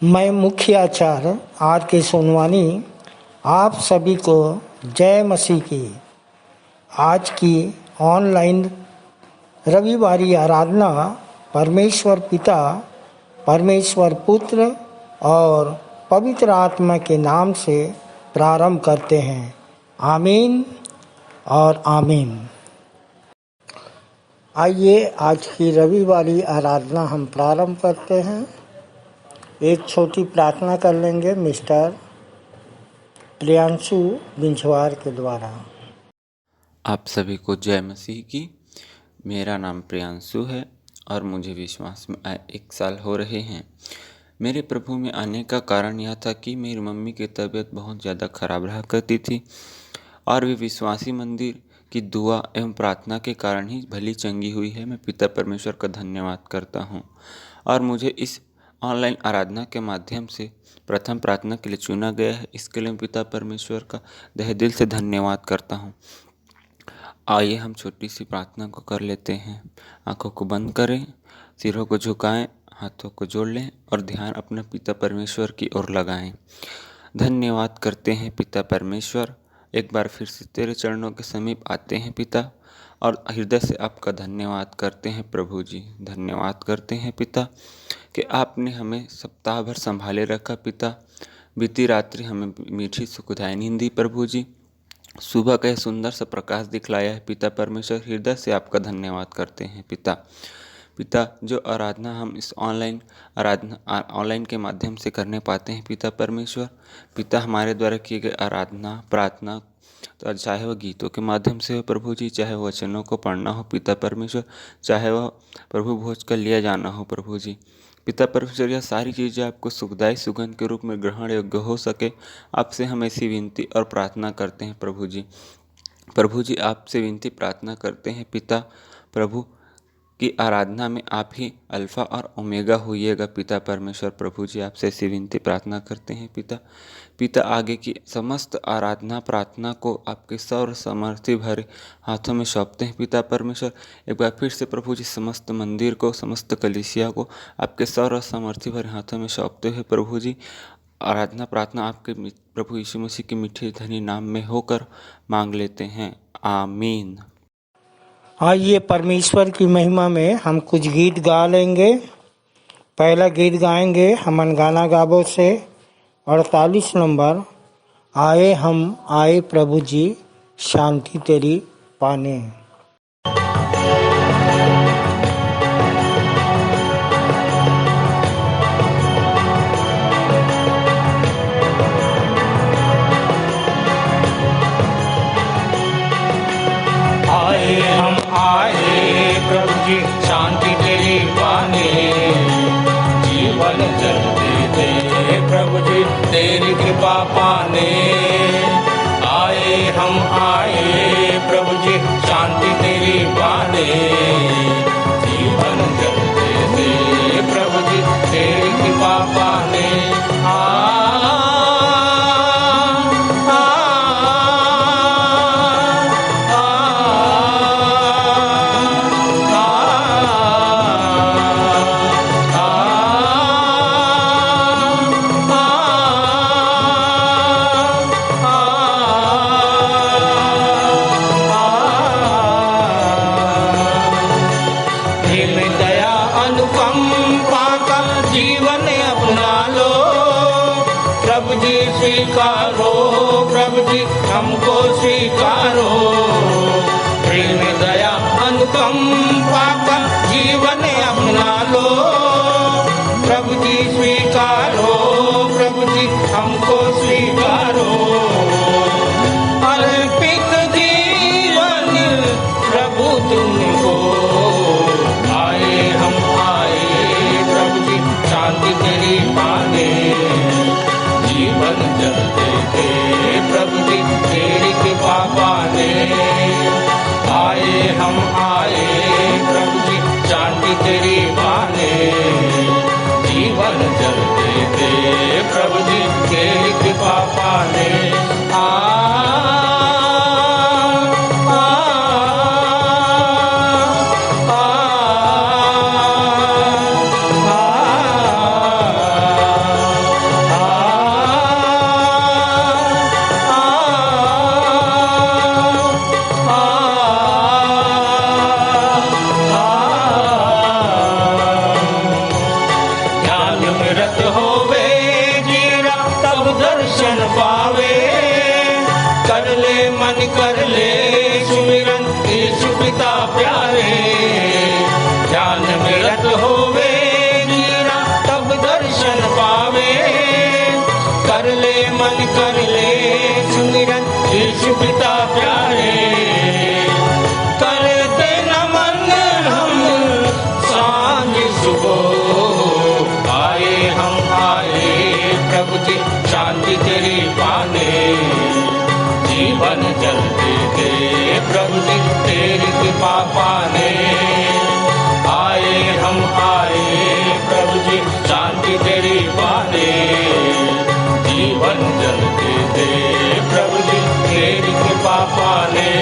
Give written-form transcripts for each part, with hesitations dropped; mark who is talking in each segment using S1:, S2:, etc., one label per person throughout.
S1: मैं मुख्य आचार्य आर के सोनवानी आप सभी को जय मसीह की। आज की ऑनलाइन रविवारी आराधना परमेश्वर पिता, परमेश्वर पुत्र और पवित्र आत्मा के नाम से प्रारंभ करते हैं। आमीन और आमीन। आइए आज की रविवारी आराधना हम प्रारंभ करते हैं। एक छोटी प्रार्थना कर लेंगे मिस्टर प्रियांशु बिंझवार के द्वारा।
S2: आप सभी को जय मसीह की। मेरा नाम प्रियांशु है और मुझे विश्वास में आए 1 साल हो रहे हैं। मेरे प्रभु में आने का कारण यह था कि मेरी मम्मी की तबीयत बहुत ज़्यादा खराब रहा करती थी और वे विश्वासी मंदिर की दुआ एवं प्रार्थना के कारण ही भली चंगी हुई है। मैं पिता परमेश्वर का धन्यवाद करता हूँ और मुझे इस ऑनलाइन आराधना के माध्यम से प्रथम प्रार्थना के लिए चुना गया है। इसके लिए मैं पिता परमेश्वर का तहे दिल से धन्यवाद करता हूँ। आइए हम छोटी सी प्रार्थना को कर लेते हैं। आंखों को बंद करें, सिरों को झुकाएं, हाथों को जोड़ लें और ध्यान अपने पिता परमेश्वर की ओर लगाएं। धन्यवाद करते हैं पिता परमेश्वर, एक बार फिर से तेरे चरणों के समीप आते हैं पिता, और हृदय से आपका धन्यवाद करते हैं प्रभु जी। धन्यवाद करते हैं पिता कि आपने हमें सप्ताह भर संभाले रखा पिता। बीती रात्रि हमें मीठी सुखदायी नींद दी प्रभु जी। सुबह का यह सुंदर सा प्रकाश दिखलाया है पिता परमेश्वर। हृदय से आपका धन्यवाद करते हैं पिता। पिता, जो आराधना हम इस ऑनलाइन के माध्यम से करने पाते हैं पिता परमेश्वर, पिता हमारे द्वारा किए गए आराधना प्रार्थना, तो चाहे वह गीतों के माध्यम से हो प्रभु जी, चाहे वह वचनों को पढ़ना हो पिता परमेश्वर, चाहे वह प्रभु भोज का लिया जाना हो प्रभु जी, पिता परमेश्वर, यह सारी चीज़ें आपको सुखदायी सुगंध के रूप में ग्रहण योग्य हो सके, आपसे हम ऐसी विनती और प्रार्थना करते हैं प्रभु जी। प्रभु जी, आपसे विनती प्रार्थना करते हैं पिता प्रभु की आराधना में आप ही अल्फ़ा और ओमेगा होइएगा पिता परमेश्वर। प्रभु जी, आपसे ऐसी विनती प्रार्थना करते हैं पिता। पिता, आगे की समस्त आराधना प्रार्थना को आपके सर्व समर्थी भरे हाथों में सौंपते हैं पिता परमेश्वर। एक बार फिर से प्रभु जी, समस्त मंदिर को, समस्त कलीसिया को आपके सर्व समर्थी भरे हाथों में सौंपते हुए प्रभु जी, आराधना प्रार्थना आपके प्रभु यीशु मसीह के मीठे धनी नाम में होकर मांग लेते हैं। आमीन।
S1: आइए परमेश्वर की महिमा में हम कुछ गीत गा लेंगे। पहला गीत गाएंगे हमन गाना गाबो से 48 नंबर, आए हम आए प्रभु जी शांति तेरी पाने।
S3: आए हम आए प्रभु जी शांति तेरी पाने, जीवन जल दे प्रभु जी तेरी कृपा पाने। आए हम आए प्रभु जी शांति तेरी पाने, जीवन जल दे प्रभु जी तेरी कृपा पाने। स्वीकारो प्रभु जी हमको स्वीकारो, प्रेम दया अनुकंपा का जीवन अपना लो। प्रभु जी स्वीकारो, प्रभु जी हमको स्वीकारो, अर्पित जीवन प्रभु तुमको। आए हम आए प्रभु जी शांति तेरी पाने, जीवन जलते थे प्रभु जी तेरी कृपा पाने। आए हम आए प्रभु जी शांति तेरी पाने, जीवन जल ध्यान में रत होवे जीरा तब दर्शन पावे। कर ले मन कर ले सुमिरन यीशु पिता प्यारे। ध्यान में रत होवे जीरा तब दर्शन पावे। कर ले मन कर ले सुमिरन यीशु पिता प्यारे। करते नमन हम सांझ सुबह आए हम आए प्रभु जी शांति तेरी पाने। जीवन जलते थे प्रभु जी तेरी कृपा पाने। आए हम आए प्रभु जी शांति तेरी पाने। जीवन जलते थे प्रभु जी तेरी कृपा पाने।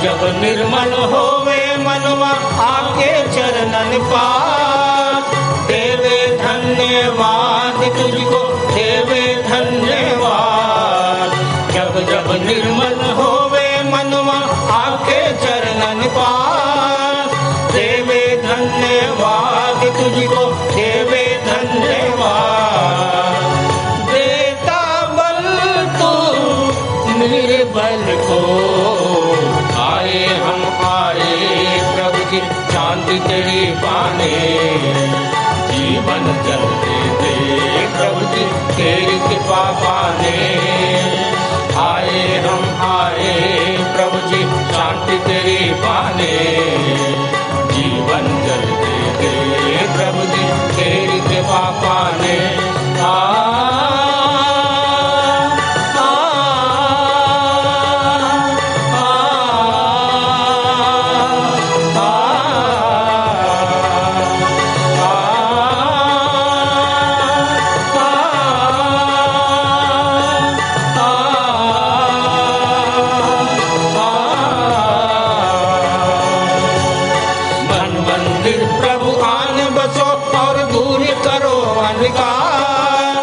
S3: जब निर्मल होवे मनवा आके चरणन पास। देवे धन्यवाद तुझको देवे धन्यवाद। जब जब निर्मल होवे मनवा आके चरणन पास। देवे धन्यवाद तुझको देवे धन्यवाद। देता बल तू निर्बल को। आए हम आए प्रभु जी शांति तेरी पाने। जीवन जलते थे प्रभु जी तेरी कृपा पाने। आए हम आए प्रभु जी शांति तेरी पाने। जीवन जलते थे प्रभु जी तेरी कृपा पाने। प्रभु आन बसो और दूर करो अंधकार।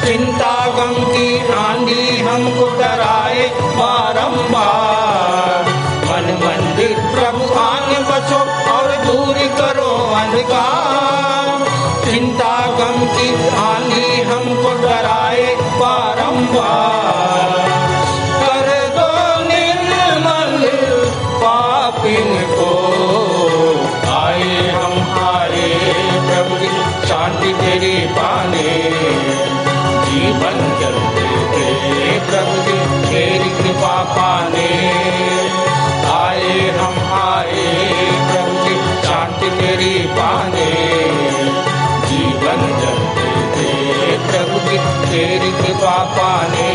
S3: चिंता गम की आंधी हमको डराए बारंबार। मन मंदिर प्रभु आन बसो और दूर करो अंधकार। चिंता गम की आंधी हमको डराए बारंबार। कर दो निर्मल पापिन को। आए हम आए प्रभु जी शांति तेरी पाने। जीवन जलते थे प्रभु जी तेरी कृपा पाने। आए हम आए प्रभु जी शांति तेरी पाने। जीवन जलते थे प्रभु जी तेरी कृपा पाने।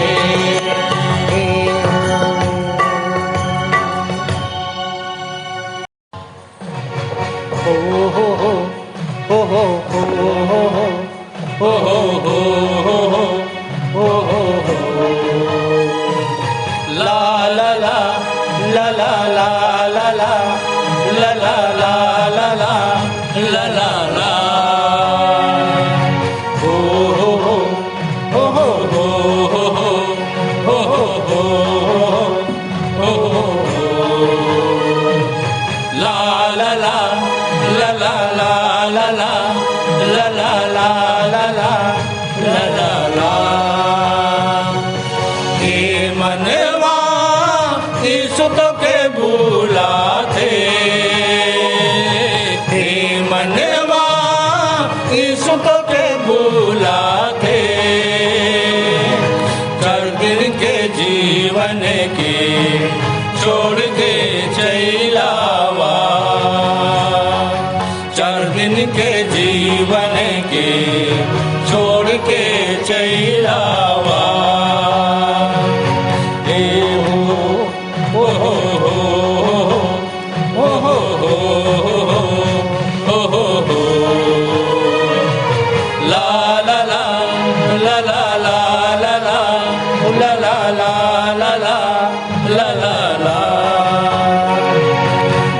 S3: La la la la la la la la la la la la la la la la ho ho ho ho ho ho ho ho ho la la la la la la la la la la la la la la la हे मनवा यीशु तो के भूला थे। हे मनवा यीशु तो के भूला थे। कर दिन के जीवन के छोड़ के चैलावा। चार दिन के जीवन के छोड़ के चैलावा। La la la la la la la la la ला ला ला ला ला ला।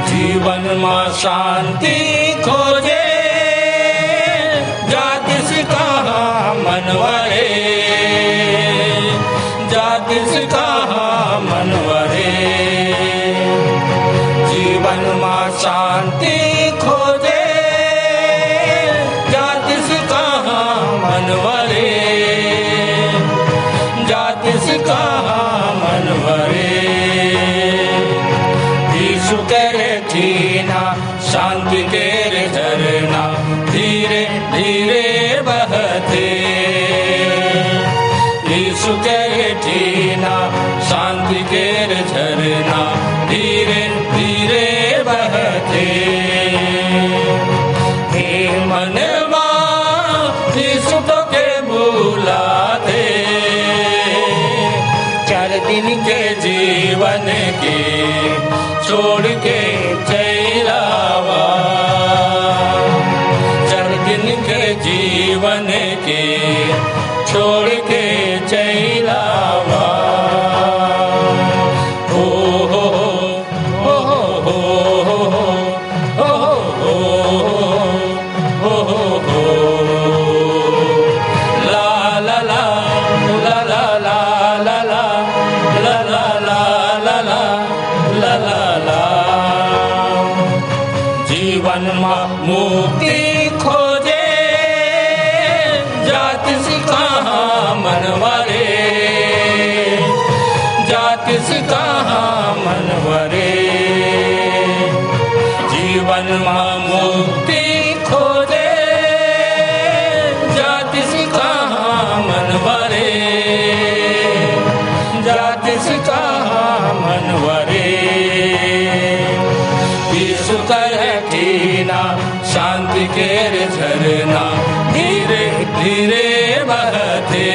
S3: जीवन में शांति खोजे जाति से कहाँ मनवरे, जाति से कहाँ मनवरे। जीवन में शांति खोजे जाति से कहाँ मनवरे, जाति से कहाँ मनवरे। यीशु करे थीना शांति के झरना धीरे धीरे बहते। यीशु करे थीना शांति के झरना धीरे धीरे बहते। हे मनवा यीशु तो के बुलाते, 4 दिन के जीवन के छोड़ के चलावा। 4 दिन के जीवन के छोड़ के चलावा। हो हो हो हो हो हो हो हो हो। ला ला ला ला ला ला ला ला ला ला ला ला ला ला ला। जीवन में मुक्ति खोजे जाति से कहाँ मनवरे, जाति से कहाँ मनवरे। जीवन में मुक्ति खोजे जाति से कहाँ मनवरे, जाति से कहाँ मनवरे। यीशु करे थीना शांति के झरना धीरे धीरे बहते।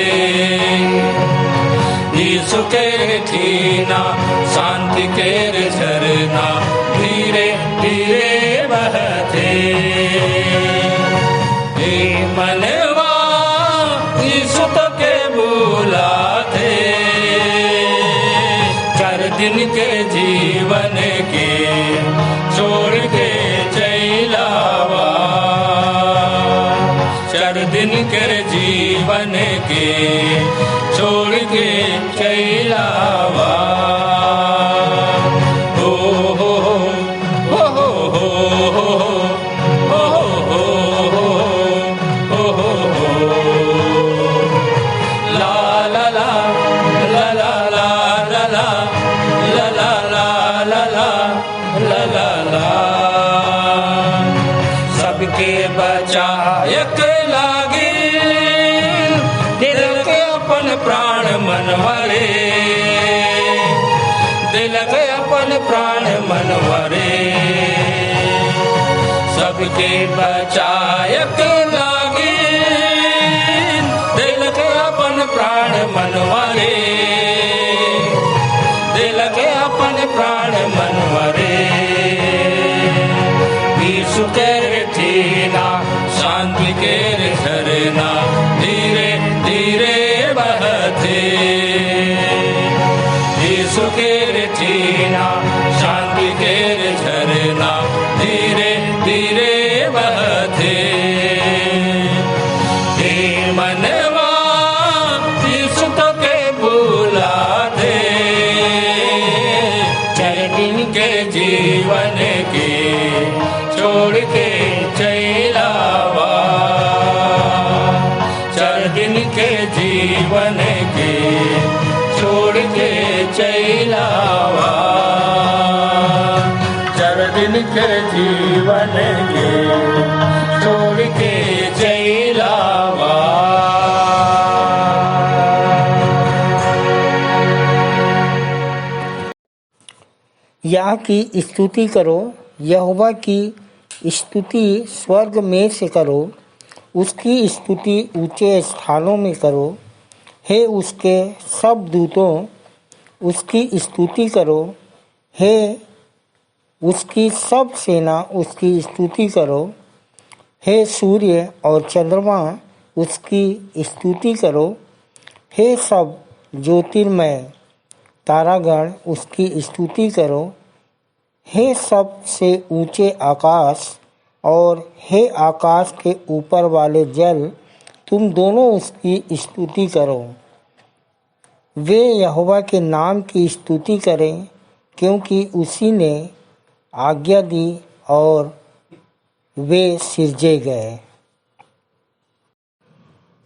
S3: यीशु करे थीना शांति के झरना धीरे धीरे बहते। हे मनवा यीशु तो के बुलाते, 4 दिन के जीवन के छोड़ के चलावा। 4 दिन के जीवन के छोड़ के चलावा। हो हो हो हो हो हो हो हो हो। ला ला ला ला ला ला ला ला ला ला ला ला ला ला। सबके बचायक लागे दिल के अपन प्राण मनवरे, दिल के अपन प्राण मनवरे। सबके बचायक लागे दिल के अपन प्राण मनवरे, दिल के अपन प्राण मनवरे। यीशु करे थीना शांति के झरना धीरे धीरे बहते। यीशु करे थीना शांति के झरना धीरे धीरे बहते। हे मनवा यीशु तो के बुलाते, 4 दिन के जीवन के छोड़ के चलावा। 4 दिन के जीवन के छोड़ के चलावा। 4 दिन के जीवन के छोड़ के चलावा।
S1: यह की स्तुति करो, यहोवा की स्तुति स्वर्ग में से करो, उसकी स्तुति ऊंचे स्थानों में करो। हे उसके सब दूतों उसकी स्तुति करो, हे उसकी सब सेना उसकी स्तुति करो। हे सूर्य और चंद्रमा उसकी स्तुति करो। हे सब ज्योतिर्मय तारागण उसकी स्तुति करो। हे सबसे ऊंचे आकाश और हे आकाश के ऊपर वाले जल, तुम दोनों उसकी स्तुति करो। वे यहोवा के नाम की स्तुति करें, क्योंकि उसी ने आज्ञा दी और वे सिरजे गए।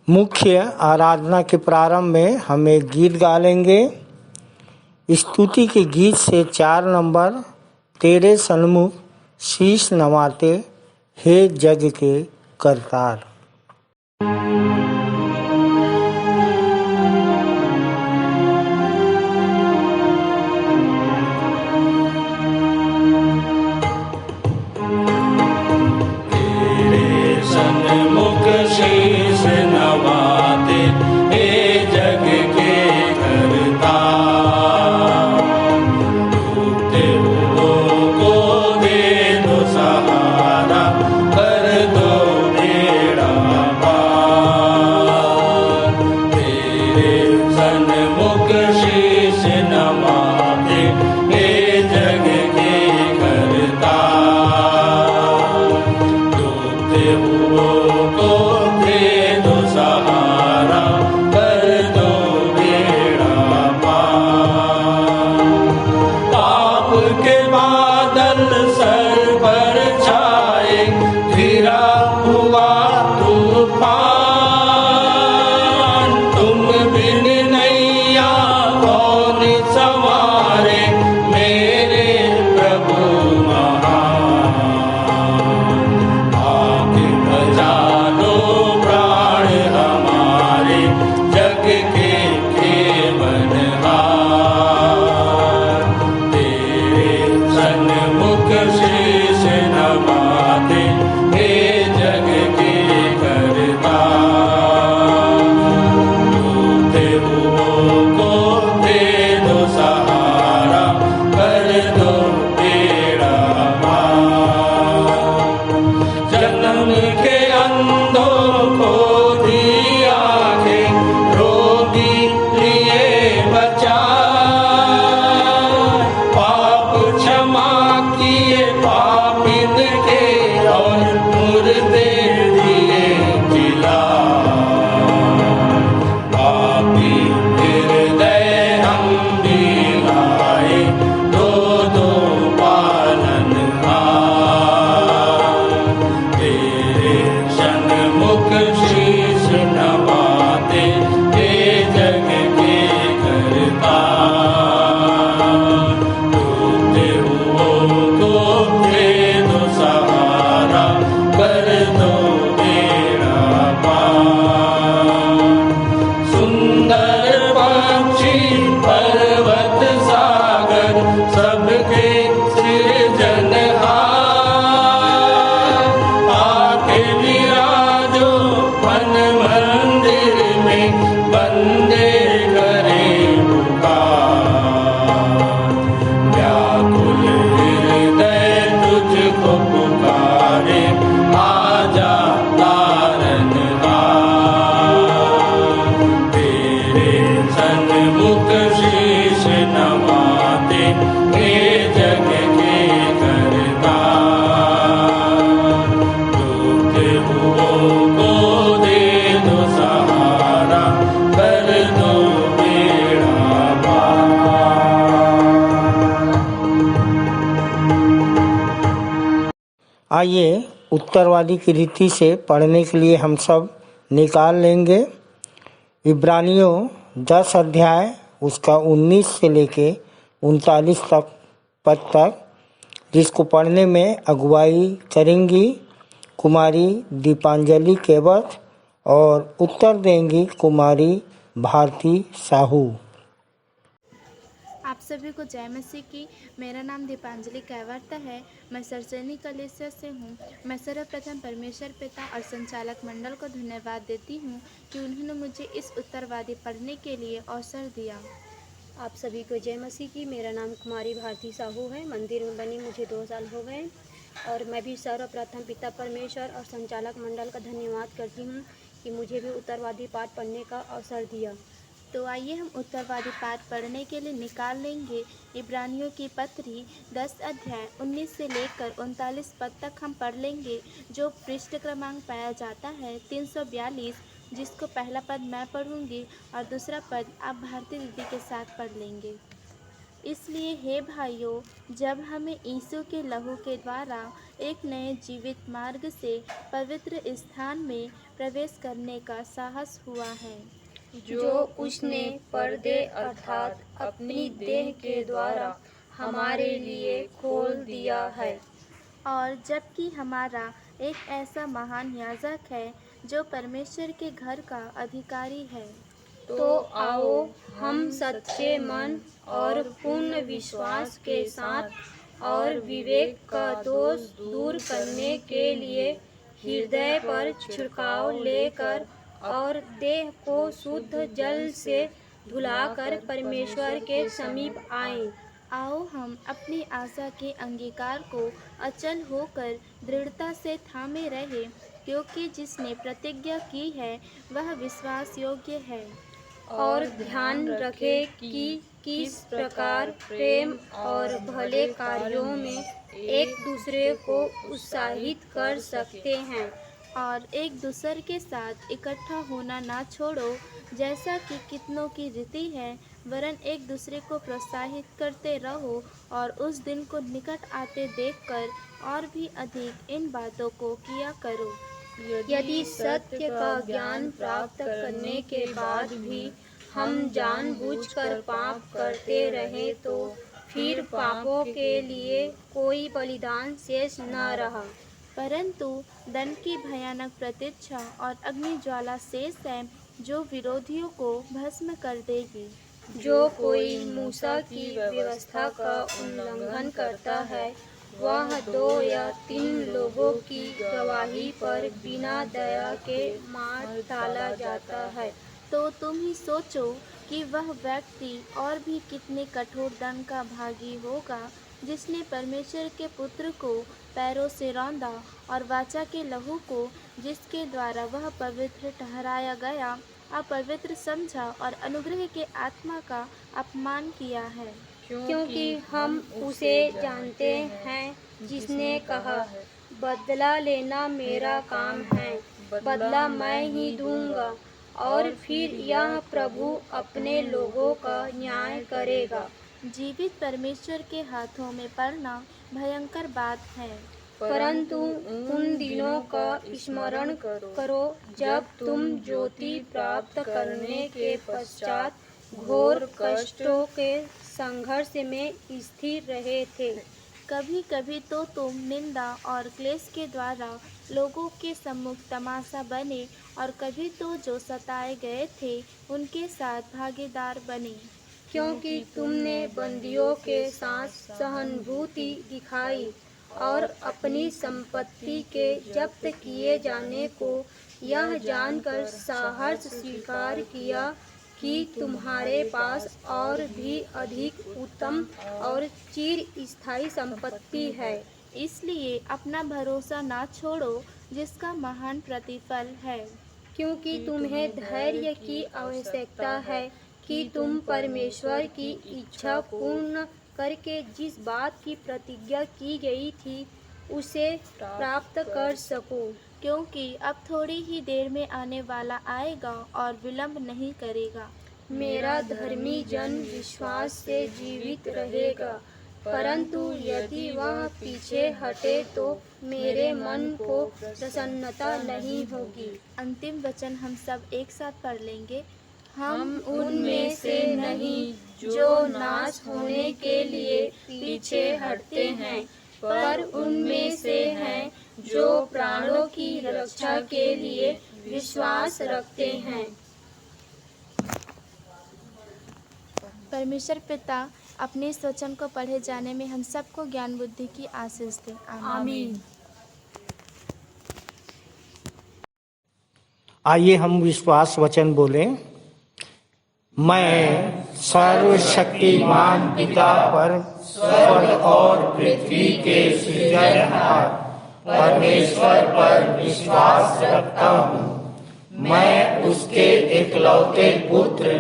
S1: मुख्य आराधना के प्रारंभ में हम एक गीत गा लेंगे। स्तुति के गीत से 4 नंबर, तेरे सन्मुख शीश नवाते हे जग के करतार। आइए उत्तरवादी की रीति से पढ़ने के लिए हम सब निकाल लेंगे। इब्रानियों 10 अध्याय उसका 19 से लेके 39 पद तक, जिसको पढ़ने में अगुवाई करेंगी कुमारी दीपांजलि केवट और उत्तर देंगी कुमारी भारती साहू।
S4: आप सभी को जय मसीह की। मेरा नाम दीपांजलि कैवर्त है। मैं सरसैनी कलेसिया से हूँ। मैं सर्वप्रथम परमेश्वर पिता और संचालक मंडल को धन्यवाद देती हूँ कि उन्होंने मुझे इस उत्तरवादी पढ़ने के लिए अवसर दिया।
S5: आप सभी को जय मसीह की। मेरा नाम कुमारी भारती साहू है। मंदिर में बनी मुझे 2 साल हो गए और मैं भी सर्वप्रथम पिता परमेश्वर और संचालक मंडल का धन्यवाद करती हूँ कि मुझे भी उत्तरवादी पाठ पढ़ने का अवसर दिया।
S4: तो आइए हम उत्तरवादी पाठ पढ़ने के लिए निकाल लेंगे। इब्रानियों की पत्री 10 अध्याय 19 से लेकर 39 पद तक हम पढ़ लेंगे, जो पृष्ठ क्रमांक पाया जाता है 342, जिसको पहला पद मैं पढ़ूंगी और दूसरा पद आप भारती दीदी के साथ पढ़ लेंगे। इसलिए हे भाइयों, जब हमें यीशु के लहू के द्वारा एक नए जीवित मार्ग से पवित्र स्थान में प्रवेश करने का साहस हुआ है,
S5: जो उसने पर्दे अर्थात अपनी देह के द्वारा हमारे लिए खोल दिया है।
S4: और जबकि हमारा एक ऐसा महान याजक है जो परमेश्वर के घर का अधिकारी है,
S5: तो आओ हम सच्चे मन और पूर्ण विश्वास के साथ और विवेक का दोष दूर करने के लिए हृदय पर छिड़काव लेकर और देह को शुद्ध जल से धुलाकर परमेश्वर के समीप आएं।
S4: आओ हम अपनी आशा के अंगीकार को अचल होकर दृढ़ता से थामे रहे, क्योंकि जिसने प्रतिज्ञा की है वह विश्वास योग्य है।
S5: और ध्यान रखे कि किस प्रकार प्रेम और भले कार्यों में एक दूसरे को उत्साहित कर सकते हैं,
S4: और एक दूसरे के साथ इकट्ठा होना ना छोड़ो, जैसा कि कितनों की रीति है, वरन एक दूसरे को प्रोत्साहित करते रहो, और उस दिन को निकट आते देखकर और भी अधिक इन बातों को किया करो।
S5: यदि सत्य का ज्ञान प्राप्त करने के बाद भी हम जानबूझकर पाप करते रहे, तो फिर पापों के लिए कोई बलिदान शेष न रहा,
S4: परंतु दंड की भयानक प्रतीक्षा और अग्नि ज्वाला शेष है, जो विरोधियों को भस्म कर देगी।
S5: जो कोई मूसा की व्यवस्था का उल्लंघन करता है, वह 2 या 3 लोगों की गवाही पर बिना दया के मार डाला जाता है।
S4: तो तुम ही सोचो कि वह व्यक्ति और भी कितने कठोर दंड का भागी होगा, जिसने परमेश्वर के पुत्र को पैरों से रौंदा और वाचा के लहू को, जिसके द्वारा वह पवित्र ठहराया गया, अपवित्र समझा और अनुग्रह के आत्मा का अपमान किया है।
S5: क्योंकि हम उसे जानते हैं जिसने कहा, बदला लेना मेरा काम है, बदला मैं ही दूंगा। और फिर यह प्रभु अपने लोगों का न्याय करेगा।
S4: जीवित परमेश्वर के हाथों में पड़ना भयंकर बात है,
S5: परंतु उन दिनों का स्मरण करो जब तुम ज्योति प्राप्त करने के पश्चात घोर कष्टों के संघर्ष में स्थिर रहे थे।
S4: कभी कभी तो तुम निंदा और क्लेश के द्वारा लोगों के सम्मुख तमाशा बने, और कभी तो जो सताए गए थे उनके साथ भागीदार बने।
S5: क्योंकि तुमने बंदियों के साथ सहानुभूति दिखाई और अपनी संपत्ति के जब्त किए जाने को यह जानकर साहस स्वीकार किया कि तुम्हारे पास और भी अधिक उत्तम और चिर स्थायी संपत्ति है।
S4: इसलिए अपना भरोसा ना छोड़ो, जिसका महान प्रतिफल है।
S5: क्योंकि तुम्हें धैर्य की आवश्यकता है कि तुम परमेश्वर की इच्छा पूर्ण करके जिस बात की प्रतिज्ञा की गई थी उसे प्राप्त कर सको।
S4: क्योंकि अब थोड़ी ही देर में आने वाला आएगा और विलंब नहीं करेगा।
S5: मेरा धर्मी जन विश्वास से जीवित रहेगा, परंतु यदि वह पीछे हटे तो मेरे मन को प्रसन्नता नहीं होगी।
S4: अंतिम वचन हम सब एक साथ पढ़ लेंगे।
S5: हम उनमें से नहीं जो नाश होने के लिए पीछे हटते हैं, पर उनमें से हैं जो प्राणों की रक्षा के लिए विश्वास रखते हैं।
S4: परमेश्वर पिता अपने इस वचन को पढ़े जाने में हम सबको ज्ञान बुद्धि की आशीष दे।
S5: आमीन।
S1: आइए हम विश्वास वचन बोलें। मैं सर्वशक्तिमान पिता पर स्वर्ग और पृथ्वी के सृजनहार परमेश्वर पर विश्वास रखता हूँ। मैं उसके एकलौते पुत्र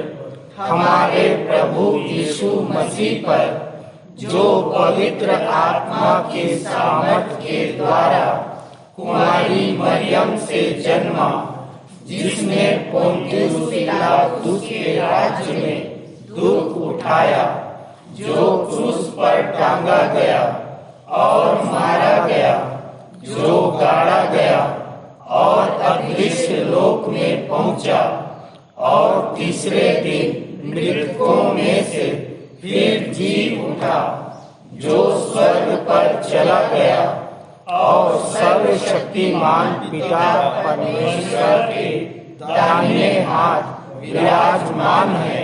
S1: हमारे प्रभु यीशु मसीह पर, जो पवित्र आत्मा के सामर्थ के द्वारा कुमारी मरियम से जन्मा, जिसने पोंतियुस पिलातुस के राज्य में दुख उठाया, जो क्रूस पर टांगा गया और मारा गया, जो गाड़ा गया और अदृश्य लोक में पहुंचा, और तीसरे दिन मृतकों में से फिर जी उठा, जो स्वर्ग पर चला गया और सर्वशक्तिमान पिता परमेश्वर के दाहिने हाथ विराजमान है,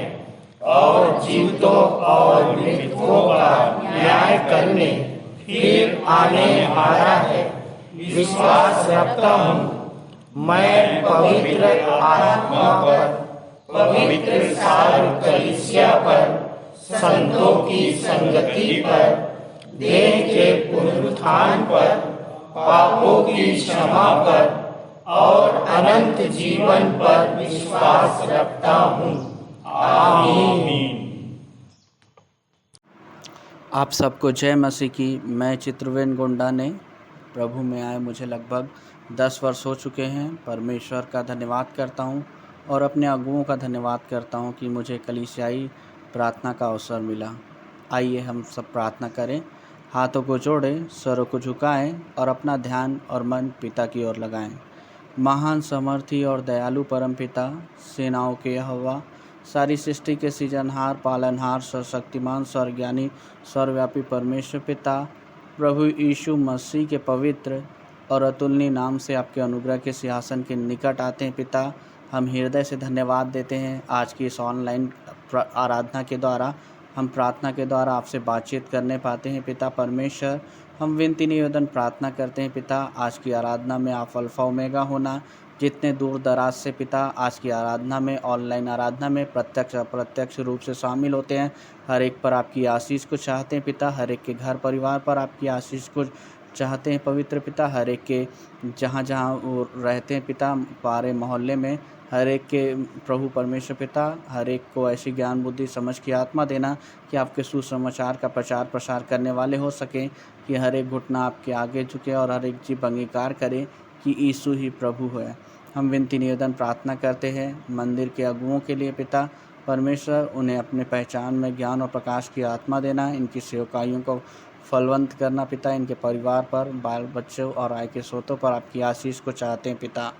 S1: और जीवितों और मृतकों का न्याय करने फिर आने वाला है। विश्वास रखता हूँ मैं पवित्र आत्मा पर, पवित्र सारी कलीसिया पर, संतों की संगति पर, देह के पुनरुत्थान पर, पापों की क्षमा पर और अनंत जीवन पर विश्वास रखता हूँ। आमीन।
S6: आप सबको जय मसीह की। मैं चित्रवेन गोंडा ने प्रभु में आए मुझे लगभग 10 वर्ष हो चुके हैं। परमेश्वर का धन्यवाद करता हूँ और अपने अगुओं का धन्यवाद करता हूँ कि मुझे कलीसियाई प्रार्थना का अवसर मिला। आइए हम सब प्रार्थना करें, हाथों को जोड़ें, सरों को झुकाएं और अपना ध्यान और मन पिता की ओर लगाएं। महान समर्थी और दयालु परमपिता, सेनाओं के यहोवा, सारी सृष्टि के सृजनहार, पालनहार, सर्वशक्तिमान, सर्वज्ञानी, सर्वव्यापी परमेश्वर पिता, प्रभु यीशु मसीह के पवित्र और अतुलनीय नाम से आपके अनुग्रह के सिंहासन के निकट आते हैं। पिता, हम हृदय से धन्यवाद देते हैं आज की इस ऑनलाइन आराधना के द्वारा, हम प्रार्थना के द्वारा आपसे बातचीत करने पाते हैं। पिता परमेश्वर, हम विनती निवेदन प्रार्थना करते हैं पिता, आज की आराधना में आप अल्फा ओमेगा होना। जितने दूर दराज से पिता आज की आराधना में, ऑनलाइन आराधना में प्रत्यक्ष अप्रत्यक्ष रूप से शामिल होते हैं, हर एक पर आपकी आशीष को चाहते हैं पिता, हर एक के घर परिवार पर आपकी आशीष को चाहते हैं पवित्र पिता, हर एक के जहाँ जहाँ वो रहते हैं पिता, पारे मोहल्ले में हर एक के प्रभु परमेश्वर पिता, हर एक को ऐसी ज्ञान बुद्धि समझ की आत्मा देना कि आपके सुसमाचार का प्रचार प्रसार करने वाले हो सकें, कि हर एक घुटना आपके आगे झुके और हर एक जीव अंगीकार करे कि यीशु ही प्रभु है। हम विनती निवेदन प्रार्थना करते हैं मंदिर के अगुओं के लिए पिता परमेश्वर, उन्हें अपने पहचान में ज्ञान और प्रकाश की आत्मा देना, इनकी सेवकाइयों को फलवंत करना पिता, इनके परिवार पर, बाल बच्चों और आय के स्रोतों पर आपकी आशीष को चाहते हैं पिता।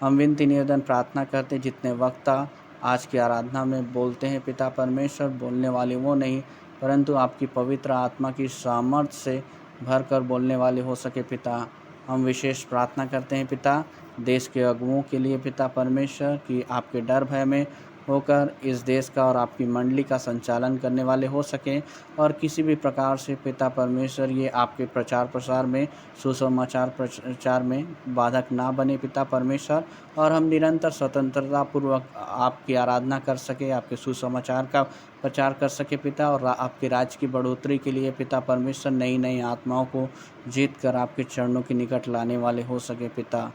S6: हम विनती निवेदन प्रार्थना करते हैं जितने वक्ता आज की आराधना में बोलते हैं पिता परमेश्वर, बोलने वाले वो नहीं परंतु आपकी पवित्र आत्मा की सामर्थ्य से भर कर बोलने वाले हो सके पिता। हम विशेष प्रार्थना करते हैं पिता देश के अगुओं के लिए पिता परमेश्वर, कि आपके डर भय में होकर इस देश का और आपकी मंडली का संचालन करने वाले हो सकें, और किसी भी प्रकार से पिता परमेश्वर ये आपके प्रचार प्रसार में, सुसमाचार प्रचार में बाधक ना बने पिता परमेश्वर, और हम निरंतर स्वतंत्रतापूर्वक आपकी आराधना कर सके, आपके सुसमाचार का प्रचार कर सके पिता, और आपके राज्य की बढ़ोतरी के लिए पिता परमेश्वर नई नई आत्माओं को जीत कर आपके चरणों के निकट लाने वाले हो सके पिता।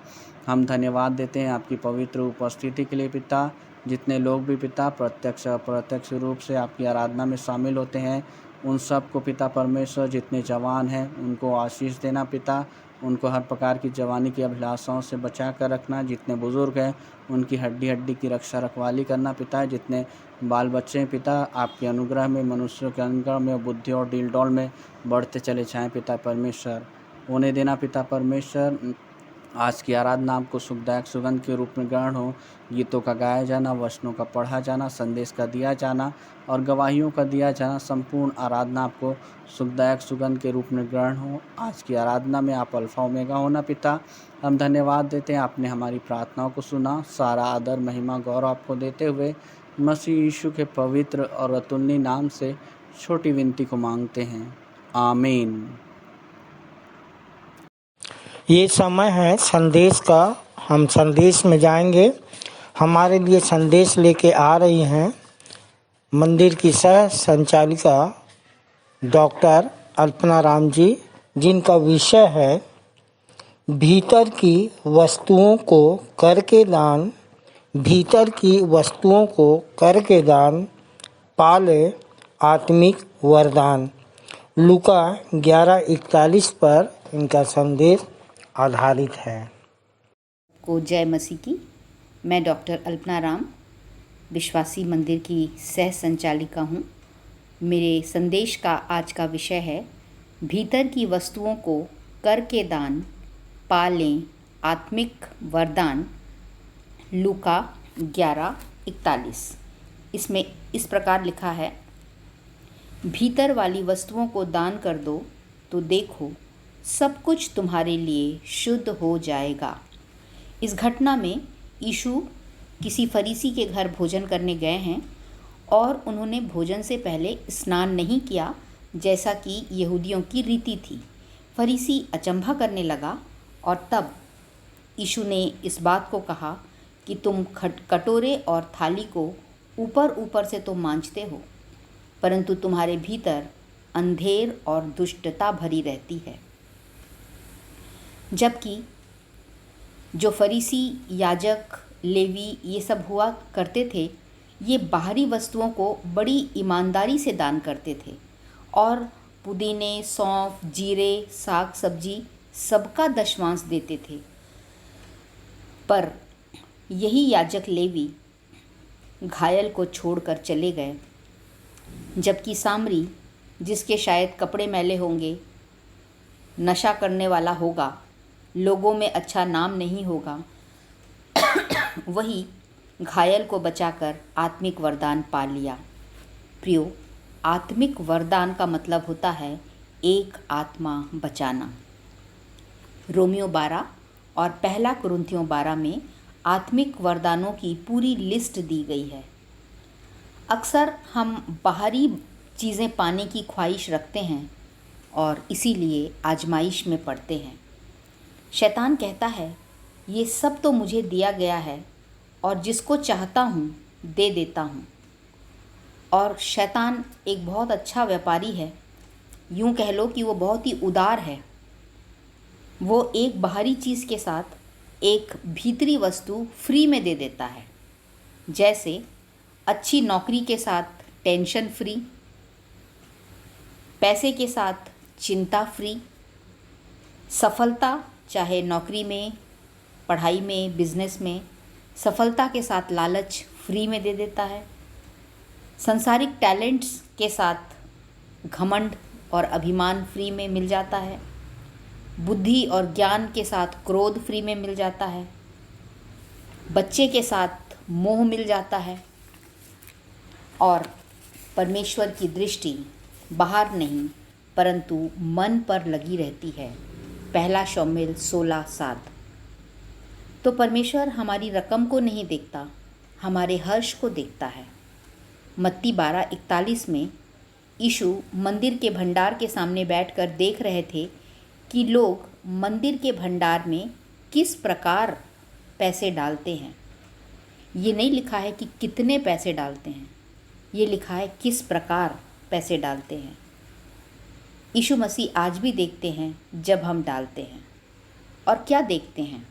S6: हम धन्यवाद देते हैं आपकी पवित्र उपस्थिति के लिए पिता। जितने लोग भी पिता प्रत्यक्ष अप्रत्यक्ष रूप से आपकी आराधना में शामिल होते हैं, उन सब को पिता परमेश्वर, जितने जवान हैं उनको आशीष देना पिता, उनको हर प्रकार की जवानी की अभिलाषाओं से बचा कर रखना। जितने बुजुर्ग हैं उनकी हड्डी हड्डी की रक्षा रखवाली करना पिता। जितने बाल बच्चे हैं पिता आपके अनुग्रह में, मनुष्यों के अनुग्रह में, बुद्धि और डील में बढ़ते चले जाएँ पिता परमेश्वर। होने देना पिता परमेश्वर, आज की आराधना आपको सुखदायक सुगंध के रूप में ग्रहण हो। गीतों का गाया जाना, वचनों का पढ़ा जाना, संदेश का दिया जाना और गवाहियों का दिया जाना, संपूर्ण आराधना आपको सुखदायक सुगंध के रूप में ग्रहण हो। आज की आराधना में आप अल्फा ओमेगा होना पिता। हम धन्यवाद देते हैं, आपने हमारी प्रार्थनाओं को सुना। सारा आदर महिमा गौरव आपको देते हुए मसीह यीशु के पवित्र और अतुलनीय नाम से छोटी विनती को मांगते हैं, आमीन।
S1: ये समय है संदेश का। हम संदेश में जाएंगे। हमारे लिए संदेश लेके आ रही हैं मंदिर की सह संचालिका डॉक्टर अल्पना राम जी, जिनका विषय है भीतर की वस्तुओं को करके दान, भीतर की वस्तुओं को करके दान पाले आत्मिक वरदान। लूका 11:41 पर इनका संदेश आधारित है।
S7: को जय मसीह की। मैं डॉक्टर अल्पना राम विश्वासी मंदिर की सह संचालिका हूँ। मेरे संदेश का आज का विषय है भीतर की वस्तुओं को कर के दान पा लें आत्मिक वरदान। लूका 11:41। इसमें इस प्रकार लिखा है, भीतर वाली वस्तुओं को दान कर दो तो देखो सब कुछ तुम्हारे लिए शुद्ध हो जाएगा। इस घटना में यीशु किसी फरीसी के घर भोजन करने गए हैं और उन्होंने भोजन से पहले स्नान नहीं किया जैसा कि यहूदियों की रीति थी। फरीसी अचंभा करने लगा और तब यीशु ने इस बात को कहा कि तुम कटोरे और थाली को ऊपर ऊपर से तो मांजते हो, परंतु तुम्हारे भीतर अंधेर और दुष्टता भरी रहती है। जबकि जो फरीसी, याजक, लेवी ये सब हुआ करते थे, ये बाहरी वस्तुओं को बड़ी ईमानदारी से दान करते थे और पुदीने, सौंफ, जीरे, साग सब्जी सबका दशमांश देते थे। पर यही याजक लेवी घायल को छोड़कर चले गए, जबकि सामरी, जिसके शायद कपड़े मैले होंगे, नशा करने वाला होगा, लोगों में अच्छा नाम नहीं होगा, वही घायल को बचाकर आत्मिक वरदान पा लिया। प्रियो, आत्मिक वरदान का मतलब होता है एक आत्मा बचाना। रोमियो 12 और पहला कुरिन्थियों 12 में आत्मिक वरदानों की पूरी लिस्ट दी गई है। अक्सर हम बाहरी चीज़ें पाने की ख्वाहिश रखते हैं और इसीलिए आजमाइश में पड़ते हैं। शैतान कहता है, ये सब तो मुझे दिया गया है और जिसको चाहता हूँ दे देता हूँ। और शैतान एक बहुत अच्छा व्यापारी है, यूँ कह लो कि वो बहुत ही उदार है। वो एक बाहरी चीज़ के साथ एक भीतरी वस्तु फ्री में दे देता है, जैसे अच्छी नौकरी के साथ टेंशन फ्री, पैसे के साथ चिंता फ्री, सफलता चाहे नौकरी में, पढ़ाई में, बिजनेस में, सफलता के साथ लालच फ्री में दे देता है। संसारिक टैलेंट्स के साथ घमंड और अभिमान फ्री में मिल जाता है। बुद्धि और ज्ञान के साथ क्रोध फ्री में मिल जाता है। बच्चे के साथ मोह मिल जाता है। और परमेश्वर की दृष्टि बाहर नहीं परंतु मन पर लगी रहती है। पहला शमूएल 16:7। तो परमेश्वर हमारी रकम को नहीं देखता, हमारे हर्ष को देखता है। मत्ती 12:41 में यीशु मंदिर के भंडार के सामने बैठकर देख रहे थे कि लोग मंदिर के भंडार में किस प्रकार पैसे डालते हैं। ये नहीं लिखा है कि कितने पैसे डालते हैं, ये लिखा है किस प्रकार पैसे डालते हैं। यीशु मसीह आज भी देखते हैं जब हम डालते हैं। और क्या देखते हैं?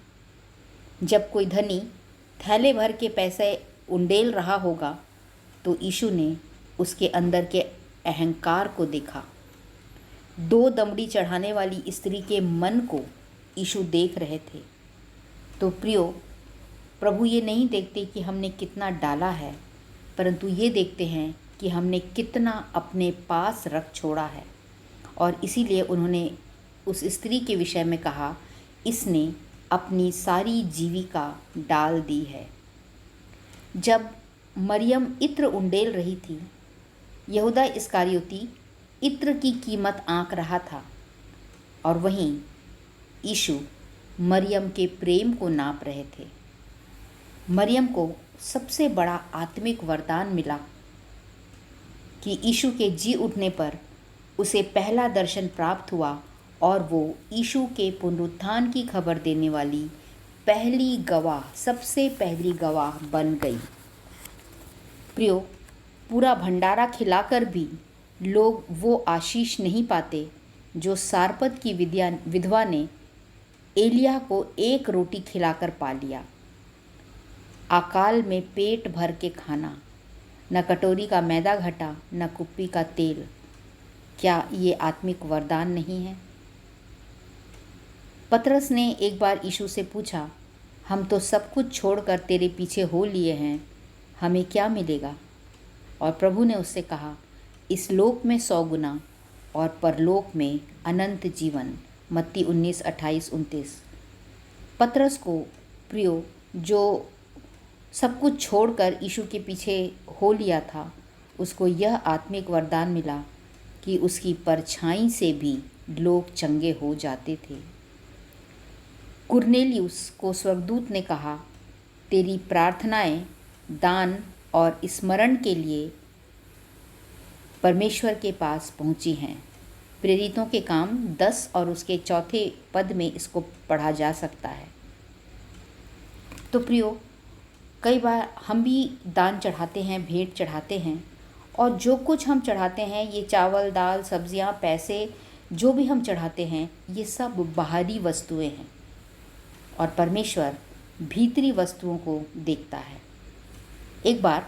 S7: जब कोई धनी थैले भर के पैसे उंडेल रहा होगा तो यीशु ने उसके अंदर के अहंकार को देखा। 2 दमड़ी चढ़ाने वाली स्त्री के मन को यीशु देख रहे थे। तो प्रियो, प्रभु ये नहीं देखते कि हमने कितना डाला है, परंतु ये देखते हैं कि हमने कितना अपने पास रख छोड़ा है। और इसीलिए उन्होंने उस स्त्री के विषय में कहा, इसने अपनी सारी जीविका डाल दी है। जब मरियम इत्र उंडेल रही थी, यहूदा इस्करियोती इत्र की कीमत आंक रहा था और वहीं यीशु मरियम के प्रेम को नाप रहे थे। मरियम को सबसे बड़ा आत्मिक वरदान मिला कि यीशु के जी उठने पर उसे पहला दर्शन प्राप्त हुआ और वो यीशु के पुनरुत्थान की खबर देने वाली पहली गवाह, सबसे पहली गवाह बन गई। प्रियो, पूरा भंडारा खिलाकर भी लोग वो आशीष नहीं पाते जो सारपत की विधवा ने एलिया को 1 रोटी खिलाकर पा लिया। अकाल में पेट भर के खाना, न कटोरी का मैदा घटा, न कुप्पी का तेल। क्या ये आत्मिक वरदान नहीं है? पतरस ने एक बार यीशु से पूछा, हम तो सब कुछ छोड़कर तेरे पीछे हो लिए हैं, हमें क्या मिलेगा? और प्रभु ने उससे कहा, इस लोक में 100 गुना और परलोक में अनंत जीवन। मत्ती 19:28-29। पतरस को प्रियो, जो सब कुछ छोड़कर यीशु के पीछे हो लिया था, उसको यह आत्मिक वरदान मिला कि उसकी परछाई से भी लोग चंगे हो जाते थे। कुरनेलियुस को स्वर्गदूत ने कहा, तेरी प्रार्थनाएं दान और स्मरण के लिए परमेश्वर के पास पहुंची हैं। प्रेरितों के काम 10 और उसके 4 पद में इसको पढ़ा जा सकता है। तो प्रियो, कई बार हम भी दान चढ़ाते हैं, भेंट चढ़ाते हैं, और जो कुछ हम चढ़ाते हैं, ये चावल, दाल, सब्जियां, पैसे, जो भी हम चढ़ाते हैं, ये सब बाहरी वस्तुएं हैं और परमेश्वर भीतरी वस्तुओं को देखता है। एक बार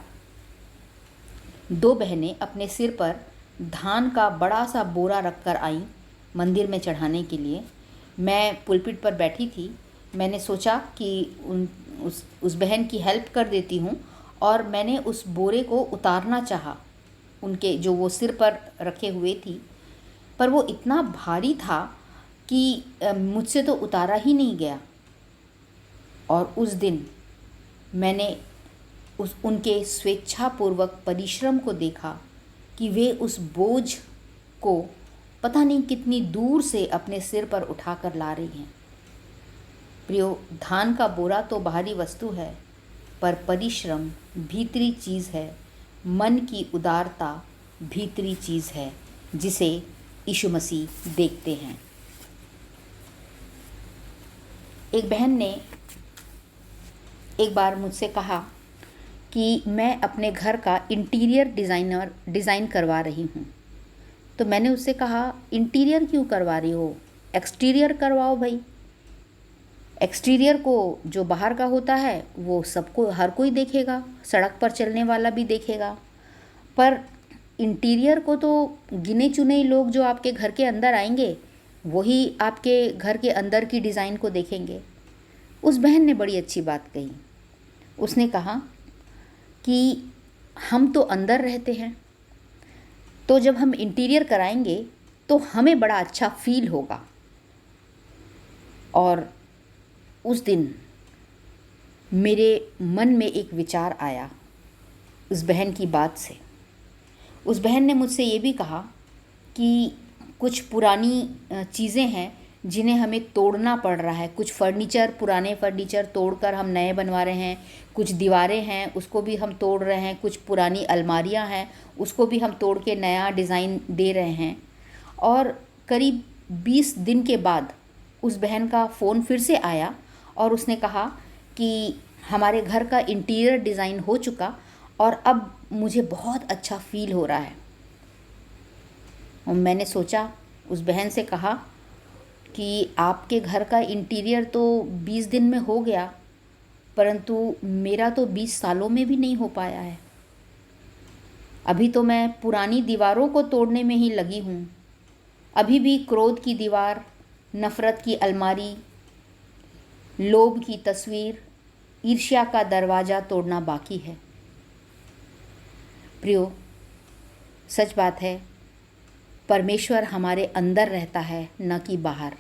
S7: 2 बहनें अपने सिर पर धान का बड़ा सा बोरा रखकर आईं मंदिर में चढ़ाने के लिए। मैं पुलपिट पर बैठी थी। मैंने सोचा कि उस बहन की हेल्प कर देती हूँ, और मैंने उस बोरे को उतारना चाहा, उनके जो वो सिर पर रखे हुए थी, पर वो इतना भारी था कि मुझसे तो उतारा ही नहीं गया। और उस दिन मैंने उनके स्वेच्छापूर्वक परिश्रम को देखा कि वे उस बोझ को पता नहीं कितनी दूर से अपने सिर पर उठाकर ला रही हैं। प्रियो, धान का बोरा तो बाहरी वस्तु है, पर परिश्रम भीतरी चीज़ है। मन की उदारता भीतरी चीज़ है, जिसे यीशु मसीह देखते हैं। एक बहन ने एक बार मुझसे कहा कि मैं अपने घर का इंटीरियर डिज़ाइन करवा रही हूँ। तो मैंने उससे कहा, इंटीरियर क्यों करवा रही हो, एक्सटीरियर करवाओ भाई। एक्सटीरियर को जो बाहर का होता है वो सबको, हर कोई देखेगा, सड़क पर चलने वाला भी देखेगा, पर इंटीरियर को तो गिने चुने लोग जो आपके घर के अंदर आएंगे वही आपके घर के अंदर की डिज़ाइन को देखेंगे। उस बहन ने बड़ी अच्छी बात कही। उसने कहा कि हम तो अंदर रहते हैं, तो जब हम इंटीरियर कराएंगे तो हमें बड़ा अच्छा फील होगा। और उस दिन मेरे मन में एक विचार आया उस बहन की बात से। उस बहन ने मुझसे ये भी कहा कि कुछ पुरानी चीज़ें हैं जिन्हें हमें तोड़ना पड़ रहा है। कुछ पुराने फर्नीचर तोड़कर हम नए बनवा रहे हैं, कुछ दीवारें हैं उसको भी हम तोड़ रहे हैं, कुछ पुरानी अलमारियां हैं उसको भी हम तोड़ के नया डिज़ाइन दे रहे हैं। और करीब 20 दिन के बाद उस बहन का फ़ोन फिर से आया और उसने कहा कि हमारे घर का इंटीरियर डिज़ाइन हो चुका और अब मुझे बहुत अच्छा फ़ील हो रहा है। और मैंने सोचा, उस बहन से कहा कि आपके घर का इंटीरियर तो 20 दिन में हो गया, परंतु मेरा तो 20 सालों में भी नहीं हो पाया है। अभी तो मैं पुरानी दीवारों को तोड़ने में ही लगी हूँ। अभी भी क्रोध की दीवार, नफ़रत की अलमारी, लोभ की तस्वीर, ईर्ष्या का दरवाज़ा तोड़ना बाकी है। प्रियो, सच बात है, परमेश्वर हमारे अंदर रहता है, न कि बाहर।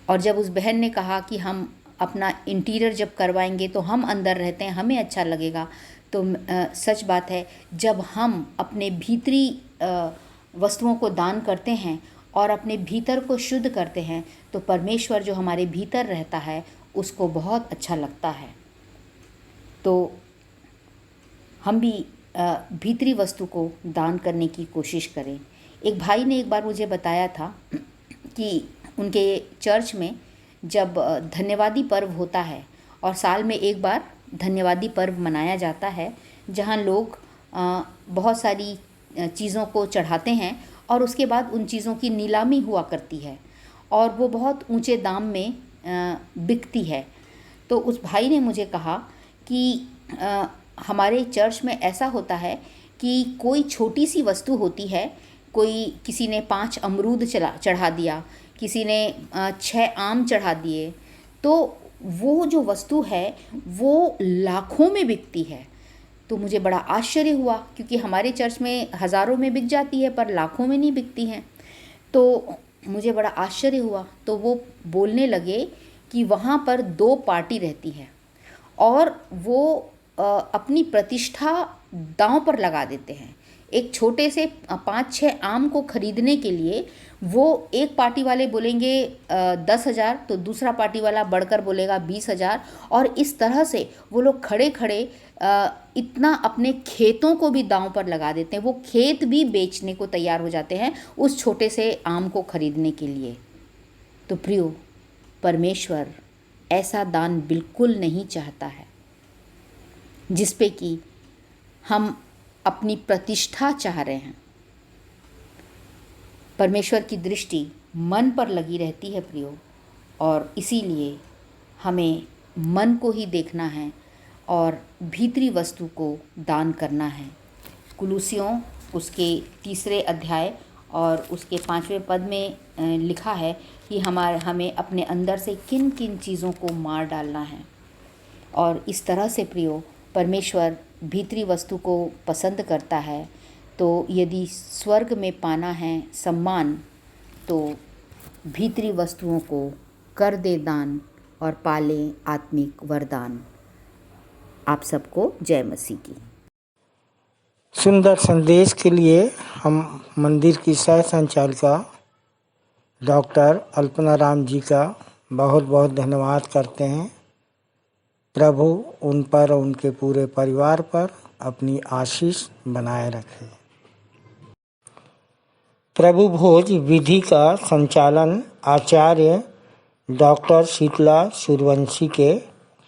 S7: और जब उस बहन ने कहा कि हम अपना इंटीरियर जब करवाएंगे तो हम अंदर रहते हैं, हमें अच्छा लगेगा, तो सच बात है, जब हम अपने भीतरी वस्तुओं को दान करते हैं और अपने भीतर को शुद्ध करते हैं तो परमेश्वर जो हमारे भीतर रहता है उसको बहुत अच्छा लगता है। तो हम भी भीतरी वस्तु को दान करने की कोशिश करें। एक भाई ने एक बार मुझे बताया था कि उनके चर्च में जब धन्यवादी पर्व होता है और साल में एक बार धन्यवादी पर्व मनाया जाता है, जहां लोग बहुत सारी चीज़ों को चढ़ाते हैं और उसके बाद उन चीज़ों की नीलामी हुआ करती है और वो बहुत ऊंचे दाम में बिकती है। तो उस भाई ने मुझे कहा कि हमारे चर्च में ऐसा होता है कि कोई छोटी सी वस्तु होती है, कोई किसी ने 5 अमरूद चढ़ा दिया, किसी ने 6 आम चढ़ा दिए, तो वो जो वस्तु है वो लाखों में बिकती है। तो मुझे बड़ा आश्चर्य हुआ, क्योंकि हमारे चर्च में हज़ारों में बिक जाती है पर लाखों में नहीं बिकती हैं। तो मुझे बड़ा आश्चर्य हुआ। तो वो बोलने लगे कि वहाँ पर 2 पार्टी रहती है और वो अपनी प्रतिष्ठा दांव पर लगा देते हैं। एक छोटे से 5-6 आम को खरीदने के लिए वो एक पार्टी वाले बोलेंगे 10,000, तो दूसरा पार्टी वाला बढ़कर बोलेगा 20,000, और इस तरह से वो लोग खड़े खड़े इतना अपने खेतों को भी दांव पर लगा देते हैं। वो खेत भी बेचने को तैयार हो जाते हैं उस छोटे से आम को खरीदने के लिए। तो प्रियो, परमेश्वर ऐसा दान बिल्कुल नहीं चाहता है जिस पे कि हम अपनी प्रतिष्ठा चाह रहे हैं। परमेश्वर की दृष्टि मन पर लगी रहती है प्रियो, और इसीलिए हमें मन को ही देखना है और भीतरी वस्तु को दान करना है। कुलूसियों उसके 3 अध्याय और उसके 5वें पद में लिखा है कि हमें अपने अंदर से किन किन चीज़ों को मार डालना है। और इस तरह से प्रियो, परमेश्वर भीतरी वस्तु को पसंद करता है। तो यदि स्वर्ग में पाना है सम्मान, तो भीतरी वस्तुओं को कर दे दान और पाले आत्मिक वरदान। आप सबको जय मसीह की।
S1: सुंदर संदेश के लिए हम मंदिर की सह संचालिका डॉक्टर अल्पना राम जी का बहुत बहुत धन्यवाद करते हैं। प्रभु उन पर और उनके पूरे परिवार पर अपनी आशीष बनाए रखे। प्रभु भोज विधि का संचालन आचार्य डॉक्टर शीतला सूर्यवंशी के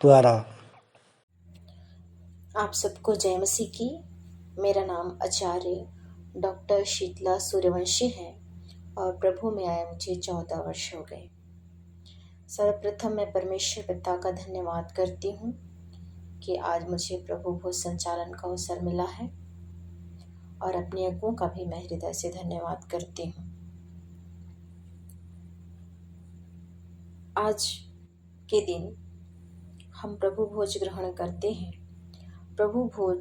S1: द्वारा।
S8: आप सबको जय मसीह की। मेरा नाम आचार्य डॉक्टर शीतला सूर्यवंशी है और प्रभु में आए मुझे 14 वर्ष हो गए। सर्वप्रथम मैं परमेश्वर पिता का धन्यवाद करती हूँ कि आज मुझे प्रभु भोज संचालन का अवसर मिला है, और अपने अगुओं का भी मैं हृदय से धन्यवाद करती हूँ। आज के दिन हम प्रभु भोज ग्रहण करते हैं। प्रभु भोज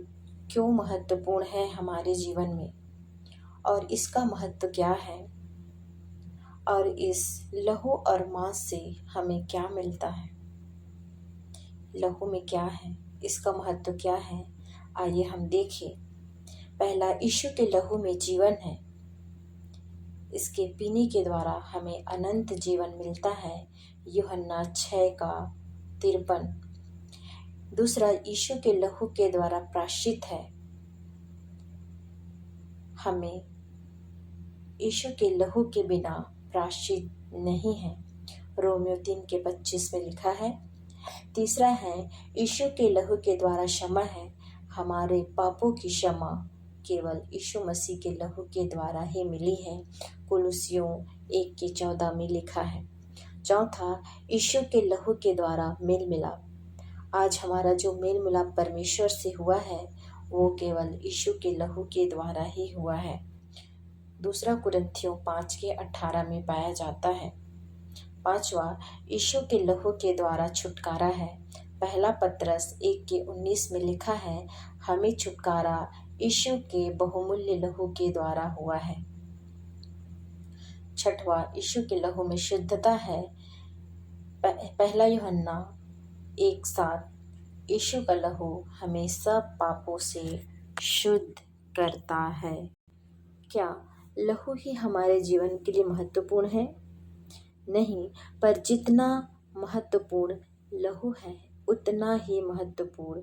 S8: क्यों महत्वपूर्ण है हमारे जीवन में, और इसका महत्व क्या है, और इस लहू और मांस से हमें क्या मिलता है। लहू में क्या है, इसका महत्व क्या है, आइए हम देखें। पहला, यीशु के लहू में जीवन है। इसके पीने के द्वारा हमें अनंत जीवन मिलता है, यूहन्ना 6:53। दूसरा, यीशु के लहू के द्वारा प्रायश्चित है। हमें यीशु के लहू के बिना प्रायश्चित नहीं है, रोमियो 3:25 में लिखा है। तीसरा है, यीशु के लहू के द्वारा क्षमा है। हमारे पापों की क्षमा केवल यीशु मसीह के लहू के द्वारा ही मिली है, कुलुसियों 1:14 में लिखा है। चौथा, यीशु के लहू के द्वारा मेल मिलाप। आज हमारा जो मेल मिलाप परमेश्वर से हुआ है वो केवल यीशु के लहू के द्वारा ही हुआ है। दूसरा कुरिन्थियों 5:18 में पाया जाता है। पांचवा, यीशु के लहू के द्वारा छुटकारा है। पहला पतरस 1:19 में लिखा है, हमें छुटकारा यीशु के बहुमूल्य लहू के द्वारा हुआ है। छठवा, यीशु के लहू में शुद्धता है। पहला यूहन्ना 1:7, यीशु का लहू हमें सब पापों से शुद्ध करता है। क्या लहू ही हमारे जीवन के लिए महत्वपूर्ण है? नहीं, पर जितना महत्वपूर्ण लहू है उतना ही महत्वपूर्ण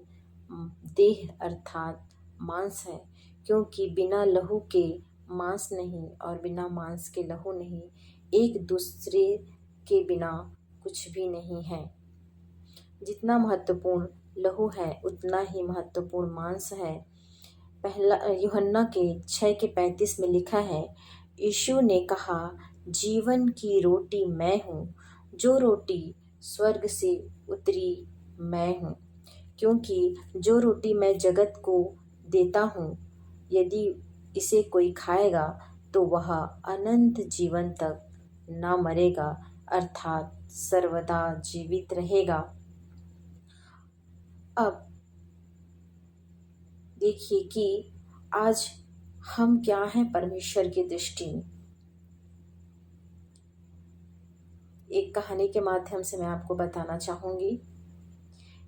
S8: देह अर्थात मांस है, क्योंकि बिना लहू के मांस नहीं और बिना मांस के लहू नहीं। एक दूसरे के बिना कुछ भी नहीं है। जितना महत्वपूर्ण लहू है उतना ही महत्वपूर्ण मांस है। पहला यूहन्ना 6:35 में लिखा है, यीशु ने कहा, जीवन की रोटी मैं हूँ, जो रोटी स्वर्ग से उतरी मैं हूँ। क्योंकि जो रोटी मैं जगत को देता हूँ, यदि इसे कोई खाएगा तो वह अनंत जीवन तक न मरेगा, अर्थात सर्वदा जीवित रहेगा। अब देखिए कि आज हम क्या हैं परमेश्वर की दृष्टि में। एक कहानी के माध्यम से मैं आपको बताना चाहूँगी।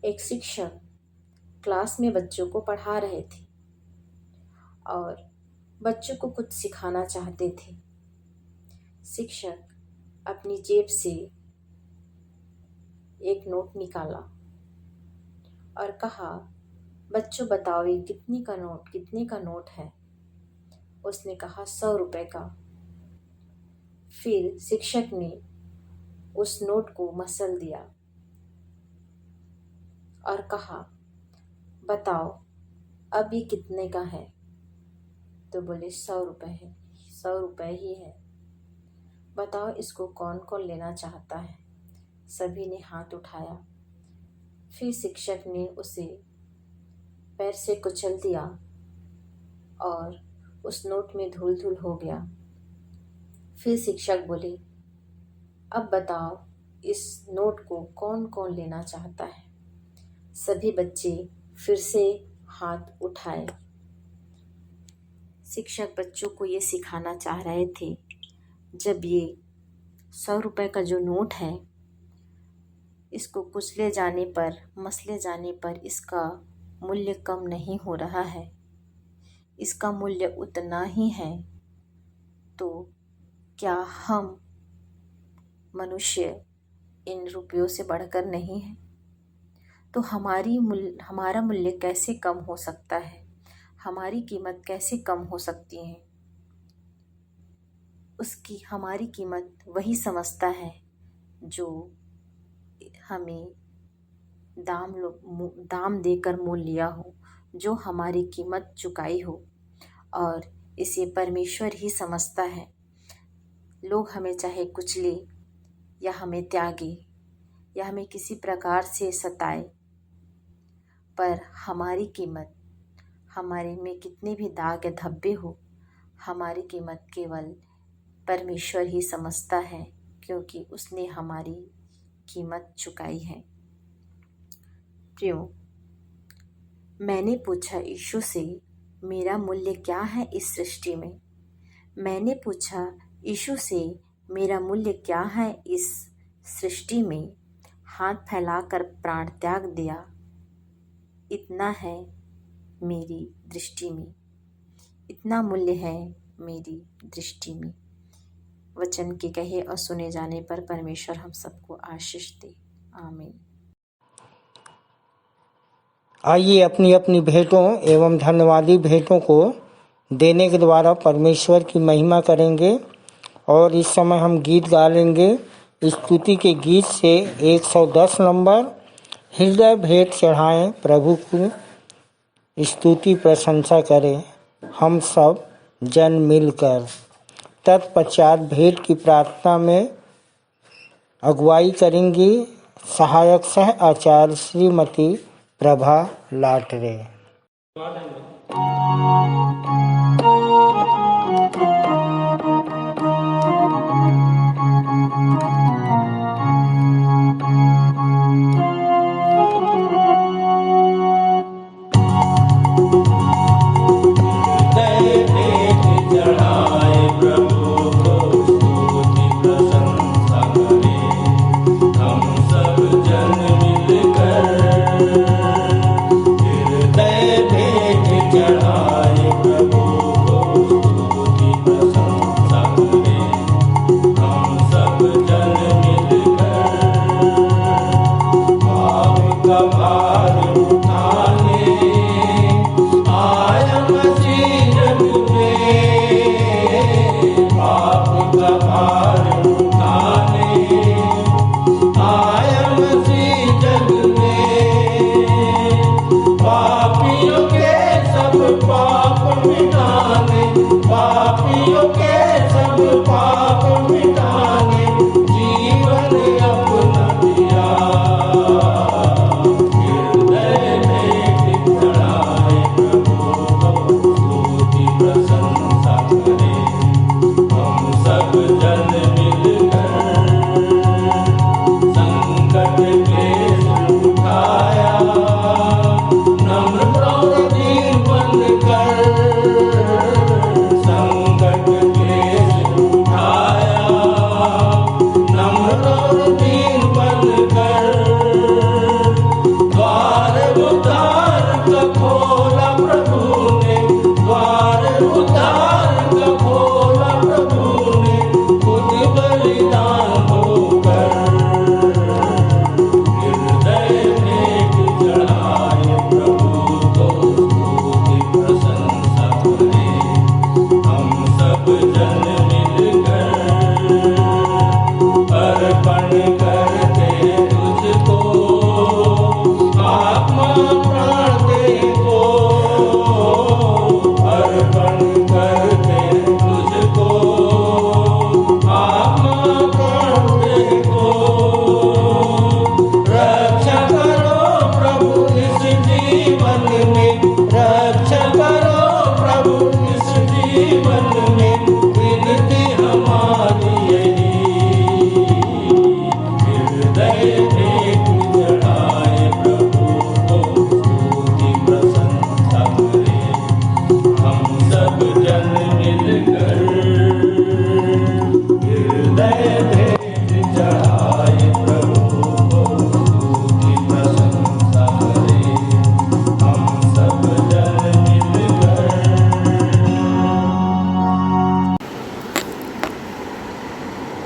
S8: एक शिक्षक क्लास में बच्चों को पढ़ा रहे थे और बच्चों को कुछ सिखाना चाहते थे। शिक्षक अपनी जेब से एक नोट निकाला और कहा, बच्चों बताओ ये कितने का नोट है। उसने कहा 100 रुपए का। फिर शिक्षक ने उस नोट को मसल दिया और कहा, बताओ अब ये कितने का है। तो बोले 100 रुपए है, 100 रुपए ही है। बताओ इसको कौन कौन लेना चाहता है। सभी ने हाथ उठाया। फिर शिक्षक ने उसे पैर से कुचल दिया और उस नोट में धूल धूल हो गया। फिर शिक्षक बोले, अब बताओ इस नोट को कौन कौन लेना चाहता है। सभी बच्चे फिर से हाथ उठाए। शिक्षक बच्चों को ये सिखाना चाह रहे थे, जब ये 100 रुपए का जो नोट है, इसको कुचले जाने पर, मसले जाने पर इसका मूल्य कम नहीं हो रहा है, इसका मूल्य उतना ही है, तो क्या हम मनुष्य इन रुपयों से बढ़कर नहीं है? तो हमारा मूल्य कैसे कम हो सकता है? हमारी कीमत कैसे कम हो सकती है? हमारी कीमत वही समझता है जो हमें दाम देकर मोल लिया हो, जो हमारी कीमत चुकाई हो, और इसे परमेश्वर ही समझता है। लोग हमें चाहे कुचले या हमें त्यागे या हमें किसी प्रकार से सताए, पर हमारी कीमत, हमारे में कितने भी दाग या धब्बे हो, हमारी कीमत केवल परमेश्वर ही समझता है, क्योंकि उसने हमारी कीमत चुकाई है। प्रियो, मैंने पूछा यीशु से, मेरा मूल्य क्या है इस सृष्टि में? मैंने पूछा यीशु से, मेरा मूल्य क्या है इस सृष्टि में? हाथ फैलाकर प्राण त्याग दिया। इतना है मेरी दृष्टि में, इतना मूल्य है मेरी दृष्टि में। वचन के कहे और सुने जाने पर परमेश्वर हम सबको आशीष दे। आमीन।
S1: आइए अपनी अपनी भेंटों एवं धन्यवादी भेंटों को देने के द्वारा परमेश्वर की महिमा करेंगे। और इस समय हम गीत गा लेंगे। स्तुति के गीत से 110 नंबर, हृदय भेंट चढ़ाएं प्रभु की स्तुति प्रशंसा करें हम सब जन मिलकर। तत्पश्चात भेंट की प्रार्थना में अगुवाई करेंगी सहायक सह आचार्य श्रीमती प्रभा लाटरे।
S3: जीवन अपना दिया, हृदय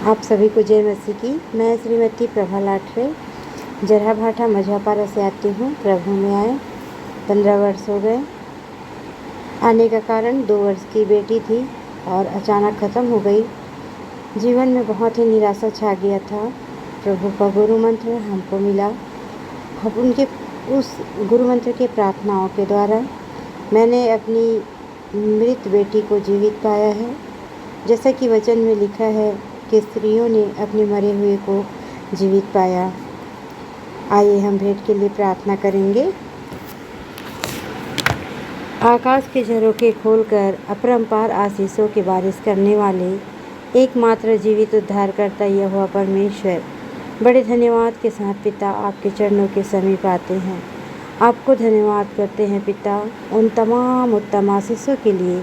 S9: आप सभी को जय मसीह की। मैं श्रीमती प्रभा लाठरे जरहा भाटा मझापारा से आती हूँ। प्रभु में आए 15 वर्ष हो गए। आने का कारण 2 वर्ष की बेटी थी और अचानक ख़त्म हो गई। जीवन में बहुत ही निराशा छा गया था। प्रभु का गुरु मंत्र हमको मिला। अब उनके उस गुरु मंत्र के प्रार्थनाओं के द्वारा मैंने अपनी मृत बेटी को जीवित पाया है। जैसा कि वचन में लिखा है कि स्त्रियों ने अपने मरे हुए को जीवित पाया। आइए हम भेंट के लिए प्रार्थना करेंगे। आकाश के झरोखे खोलकर अपरंपार आशीषों की बारिश करने वाले एकमात्र जीवित उद्धारकर्ता यहोवा परमेश्वर, बड़े धन्यवाद के साथ पिता आपके चरणों के समीप आते हैं। आपको धन्यवाद करते हैं पिता उन तमाम उत्तम आशीषों के लिए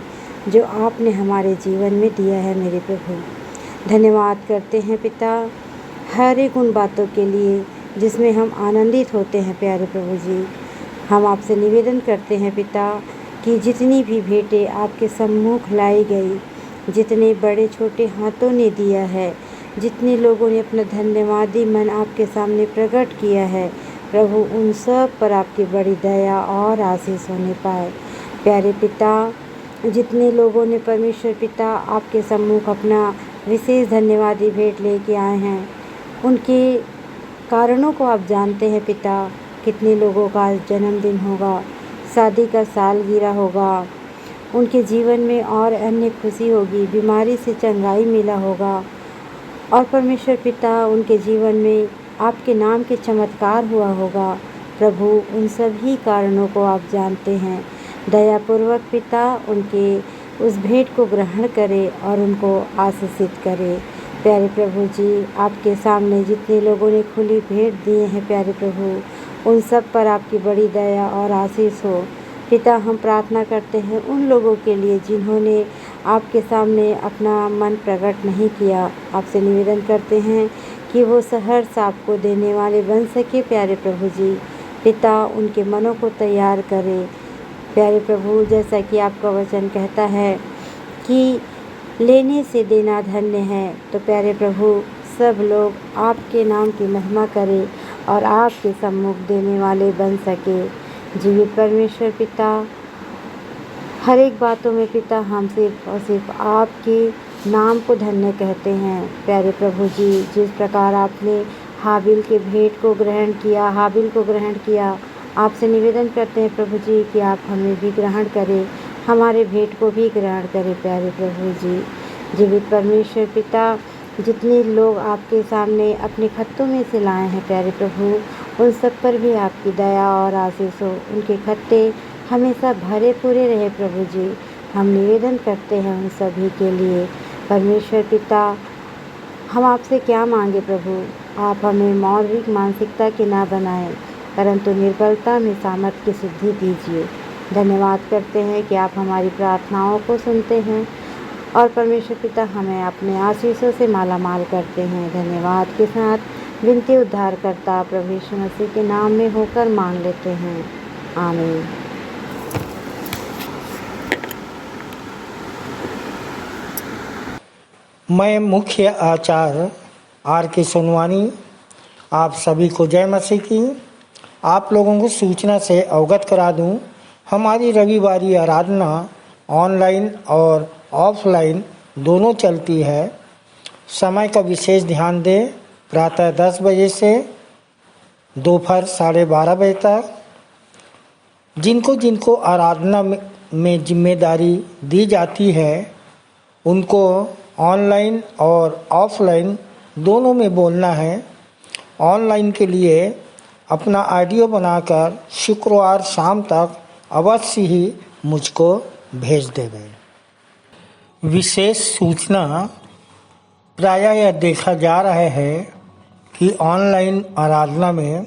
S9: जो आपने हमारे जीवन में दिया है। मेरे प्रभु धन्यवाद करते हैं पिता हर एक उन बातों के लिए जिसमें हम आनंदित होते हैं। प्यारे प्रभु जी, हम आपसे निवेदन करते हैं पिता कि जितनी भी भेंटें आपके सम्मुख लाई गई, जितने बड़े छोटे हाथों ने दिया है, जितने लोगों ने अपना धन्यवादी मन आपके सामने प्रकट किया है, प्रभु उन सब पर आपकी बड़ी दया और आशीष होने पाए। प्यारे पिता, जितने लोगों ने परमेश्वर पिता आपके सम्मुख अपना विशेष धन्यवादी भेंट लेके आए हैं, उनके कारणों को आप जानते हैं पिता। कितने लोगों का आज जन्मदिन होगा, शादी का सालगिरह होगा, उनके जीवन में और अन्य खुशी होगी, बीमारी से चंगाई मिला होगा और परमेश्वर पिता उनके जीवन में आपके नाम के चमत्कार हुआ होगा। प्रभु उन सभी कारणों को आप जानते हैं। दयापूर्वक पिता उनके उस भेंट को ग्रहण करें और उनको आशीषित करें। प्यारे प्रभु जी, आपके सामने जितने लोगों ने खुली भेंट दिए हैं प्यारे प्रभु, उन सब पर आपकी बड़ी दया और आशीष हो। पिता हम प्रार्थना करते हैं उन लोगों के लिए जिन्होंने आपके सामने अपना मन प्रकट नहीं किया। आपसे निवेदन करते हैं कि वो सहर्ष आपको देने वाले बन सके। प्यारे प्रभु जी, पिता उनके मनों को तैयार करें। प्यारे प्रभु, जैसा कि आपका वचन कहता है कि लेने से देना धन्य है, तो प्यारे प्रभु सब लोग आपके नाम की महिमा करें और आपके सम्मुख देने वाले बन सके। जीवित परमेश्वर पिता, हर एक बातों में पिता हम सिर्फ और सिर्फ आपके नाम को धन्य कहते हैं। प्यारे प्रभु जी, जिस प्रकार आपने हाबिल के भेंट को ग्रहण किया, हाबिल को ग्रहण किया, आपसे निवेदन करते हैं प्रभु जी कि आप हमें भी ग्रहण करें, हमारे भेंट को भी ग्रहण करें। प्यारे प्रभु जी, जीवित परमेश्वर पिता, जितने लोग आपके सामने अपने खत्तों में से लाए हैं प्यारे प्रभु, उन सब पर भी आपकी दया और आशीष हो। उनके खत्ते हमेशा भरे पूरे रहे प्रभु जी। हम निवेदन करते हैं उन सभी के लिए। परमेश्वर पिता, हम आपसे क्या मांगे प्रभु, आप हमें मौलिक मानसिकता के ना बनाएं, परंतु निर्बलता में सामर्थ्य की सिद्धि दीजिए। धन्यवाद करते हैं कि आप हमारी प्रार्थनाओं को सुनते हैं और परमेश्वर पिता हमें अपने आशीषों से मालामाल करते हैं। धन्यवाद के साथ विनती उद्धारकर्ता प्रभु यीशु मसीह के नाम में होकर मांग लेते हैं, आमीन।
S1: मैं मुख्य आचार्य R.K. सोनवानी आप सभी को जय मसीह की। आप लोगों को सूचना से अवगत करा दूं, हमारी रविवारी आराधना ऑनलाइन और ऑफलाइन दोनों चलती है। समय का विशेष ध्यान दें, प्रातः 10 बजे से दोपहर 12:30 बजे तक। जिनको जिनको आराधना में जिम्मेदारी दी जाती है उनको ऑनलाइन और ऑफलाइन दोनों में बोलना है। ऑनलाइन के लिए अपना ऑडियो बनाकर शुक्रवार शाम तक अवश्य ही मुझको भेज देवें। विशेष सूचना, प्रायः यह देखा जा रहा है कि ऑनलाइन आराधना में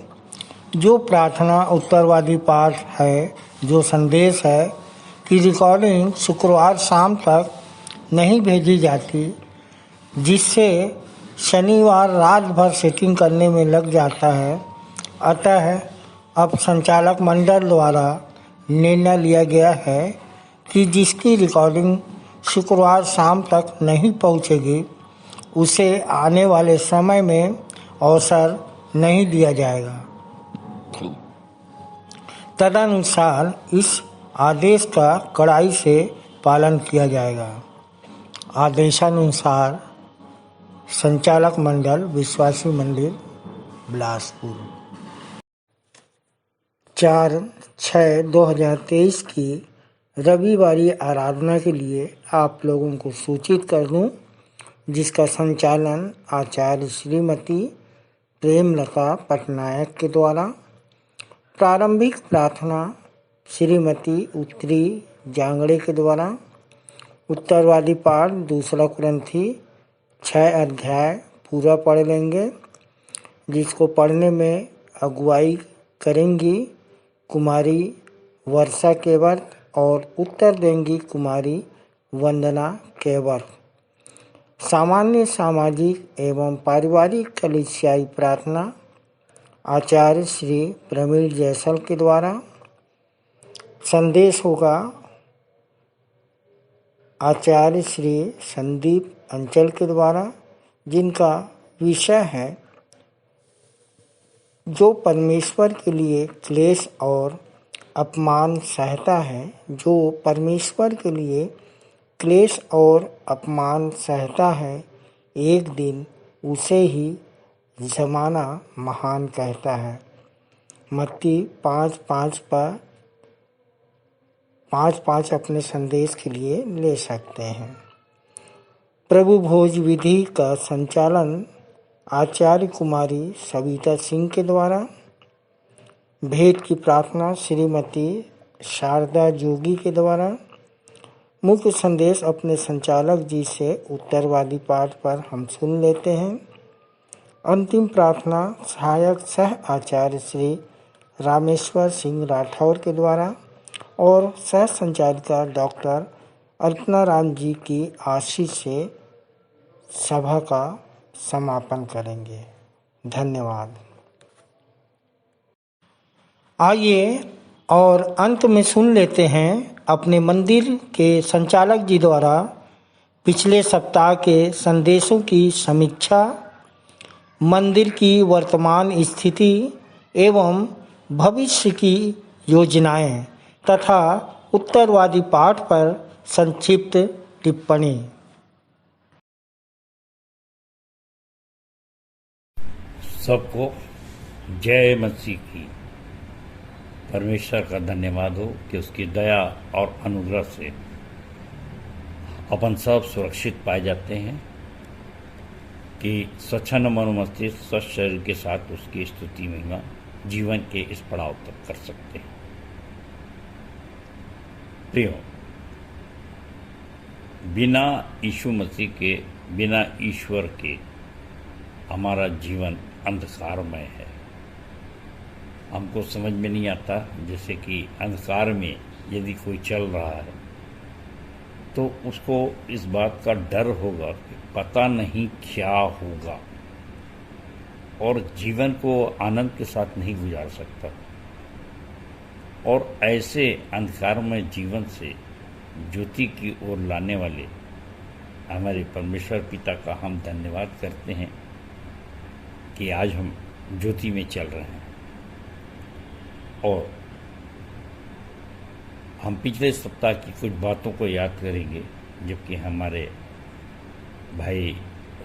S1: जो प्रार्थना उत्तरवादी पाठ है, जो संदेश है कि रिकॉर्डिंग शुक्रवार शाम तक नहीं भेजी जाती, जिससे शनिवार रात भर सेटिंग करने में लग जाता है। अतः अब संचालक मंडल द्वारा निर्णय लिया गया है कि जिसकी रिकॉर्डिंग शुक्रवार शाम तक नहीं पहुंचेगी उसे आने वाले समय में अवसर नहीं दिया जाएगा। तदनुसार इस आदेश का कड़ाई से पालन किया जाएगा। आदेशानुसार संचालक मंडल विश्वासी मंदिर बिलासपुर। 4/6/2023 की रविवारी आराधना के लिए आप लोगों को सूचित कर दूं, जिसका संचालन आचार्य श्रीमती प्रेमलता पटनायक के द्वारा। प्रारंभिक प्रार्थना श्रीमती उत्तरी जांगड़े के द्वारा। उत्तरवादी पाठ 2 कुरिन्थी 6 अध्याय पूरा पढ़ लेंगे, जिसको पढ़ने में अगुवाई करेंगी कुमारी वर्षा केवट और उत्तर देंगी कुमारी वंदना केवट। सामान्य सामाजिक एवं पारिवारिक कलीसियाई प्रार्थना आचार्य श्री प्रमील जैसल के द्वारा। संदेश होगा आचार्य श्री संदीप अंचल के द्वारा, जिनका विषय है जो परमेश्वर के लिए क्लेश और अपमान सहता है। जो परमेश्वर के लिए क्लेश और अपमान सहता है, एक दिन उसे ही ज़माना महान कहता है। मत्ती 5:5 पर 5:5 अपने संदेश के लिए ले सकते हैं। प्रभु भोज विधि का संचालन आचार्य कुमारी सविता सिंह के द्वारा। भेंट की प्रार्थना श्रीमती शारदा जोगी के द्वारा। मुख्य संदेश अपने संचालक जी से उत्तरवादी पाठ पर हम सुन लेते हैं। अंतिम प्रार्थना सहायक सह आचार्य श्री रामेश्वर सिंह राठौर के द्वारा और सह संचालिका डॉक्टर अल्पना राम जी की आशीष से सभा का समापन करेंगे। धन्यवाद। आइए और अंत में सुन लेते हैं अपने मंदिर के संचालक जी द्वारा पिछले सप्ताह के संदेशों की समीक्षा, मंदिर की वर्तमान स्थिति एवं भविष्य की योजनाएं तथा उत्तरवादी पाठ पर संक्षिप्त टिप्पणी।
S10: सबको जय मसीह की। परमेश्वर का धन्यवाद हो कि उसकी दया और अनुग्रह से अपन सब सुरक्षित पाए जाते हैं, कि स्वच्छंद मन मस्तिष्क स्वस्थ शरीर के साथ उसकी स्तुति महिमा जीवन के इस पड़ाव तक कर सकते हैं। प्रियो, बिना यीशु मसीह के, बिना ईश्वर के हमारा जीवन अंधकारमय है। हमको समझ में नहीं आता, जैसे कि अंधकार में यदि कोई चल रहा है तो उसको इस बात का डर होगा कि पता नहीं क्या होगा और जीवन को आनंद के साथ नहीं गुजार सकता। और ऐसे अंधकारमय जीवन से ज्योति की ओर लाने वाले हमारे परमेश्वर पिता का हम धन्यवाद करते हैं कि आज हम ज्योति में चल रहे हैं। और हम पिछले सप्ताह की कुछ बातों को याद करेंगे, जबकि हमारे भाई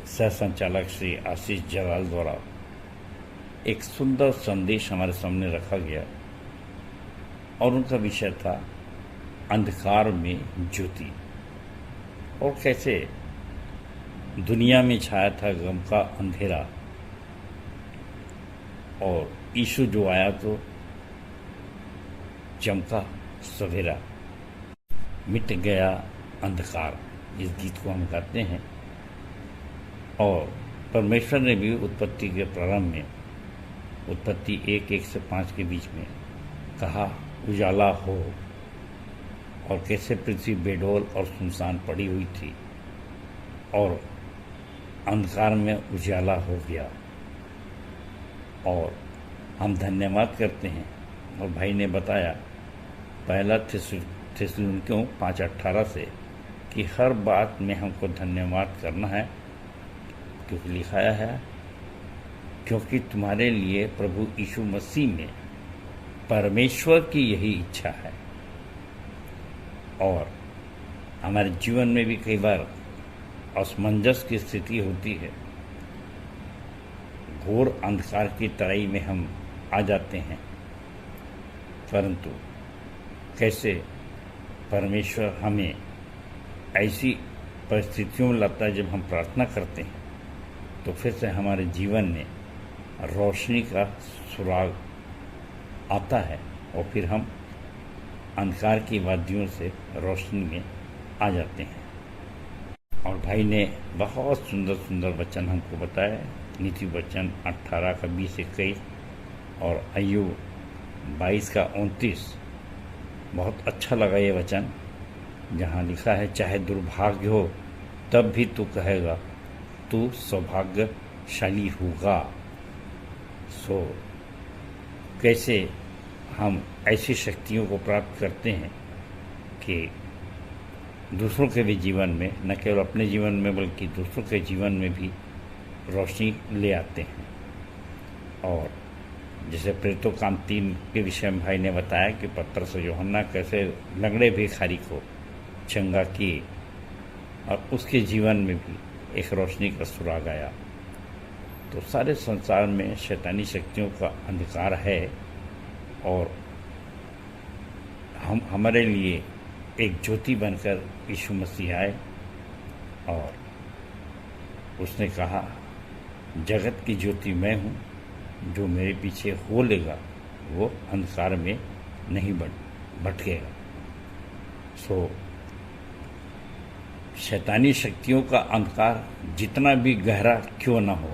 S10: सह संचालक श्री आशीष जलाल द्वारा एक सुंदर संदेश हमारे सामने रखा गया और उनका विषय था अंधकार में ज्योति, और कैसे दुनिया में छाया था गम का अंधेरा और यीशु जो आया तो चमका सवेरा, मिट गया अंधकार। इस गीत को हम गाते हैं। और परमेश्वर ने भी उत्पत्ति के प्रारंभ में, उत्पत्ति 1:1 से 5 के बीच में कहा उजाला हो, और कैसे पृथ्वी बेडौल और सुनसान पड़ी हुई थी और अंधकार में उजाला हो गया। और हम धन्यवाद करते हैं। और भाई ने बताया पहला थिस्सलुनीकियों 5:18 से कि हर बात में हमको धन्यवाद करना है क्योंकि लिखाया है, क्योंकि तुम्हारे लिए प्रभु यीशु मसीह में परमेश्वर की यही इच्छा है। और हमारे जीवन में भी कई बार असमंजस की स्थिति होती है, घोर अंधकार की तराई में हम आ जाते हैं, परंतु कैसे परमेश्वर हमें ऐसी परिस्थितियों में लाता है जब हम प्रार्थना करते हैं तो फिर से हमारे जीवन में रोशनी का सुराग आता है और फिर हम अंधकार की वादियों से रोशनी में आ जाते हैं। और भाई ने बहुत सुंदर सुंदर वचन हमको बताया, नीति वचन 18 का 20-21 और अय्यूब 22 का 29। बहुत अच्छा लगा ये वचन, जहाँ लिखा है चाहे दुर्भाग्य हो तब भी तू कहेगा तू सौभाग्यशाली होगा। सो कैसे हम ऐसी शक्तियों को प्राप्त करते हैं कि दूसरों के भी जीवन में, न केवल अपने जीवन में बल्कि दूसरों के जीवन में भी रोशनी ले आते हैं। और जैसे प्रेरितों काम 3 के विषय में भाई ने बताया कि पतरस और यूहन्ना कैसे लंगड़े भिखारी को चंगा किए और उसके जीवन में भी एक रोशनी का सुराग आया। तो सारे संसार में शैतानी शक्तियों का अंधकार है और हम हमारे लिए एक ज्योति बनकर यीशु मसीह आए और उसने कहा जगत की ज्योति मैं हूँ, जो मेरे पीछे हो लेगा वो अंधकार में नहीं भटकेगा। सो शैतानी शक्तियों का अंधकार जितना भी गहरा क्यों न हो,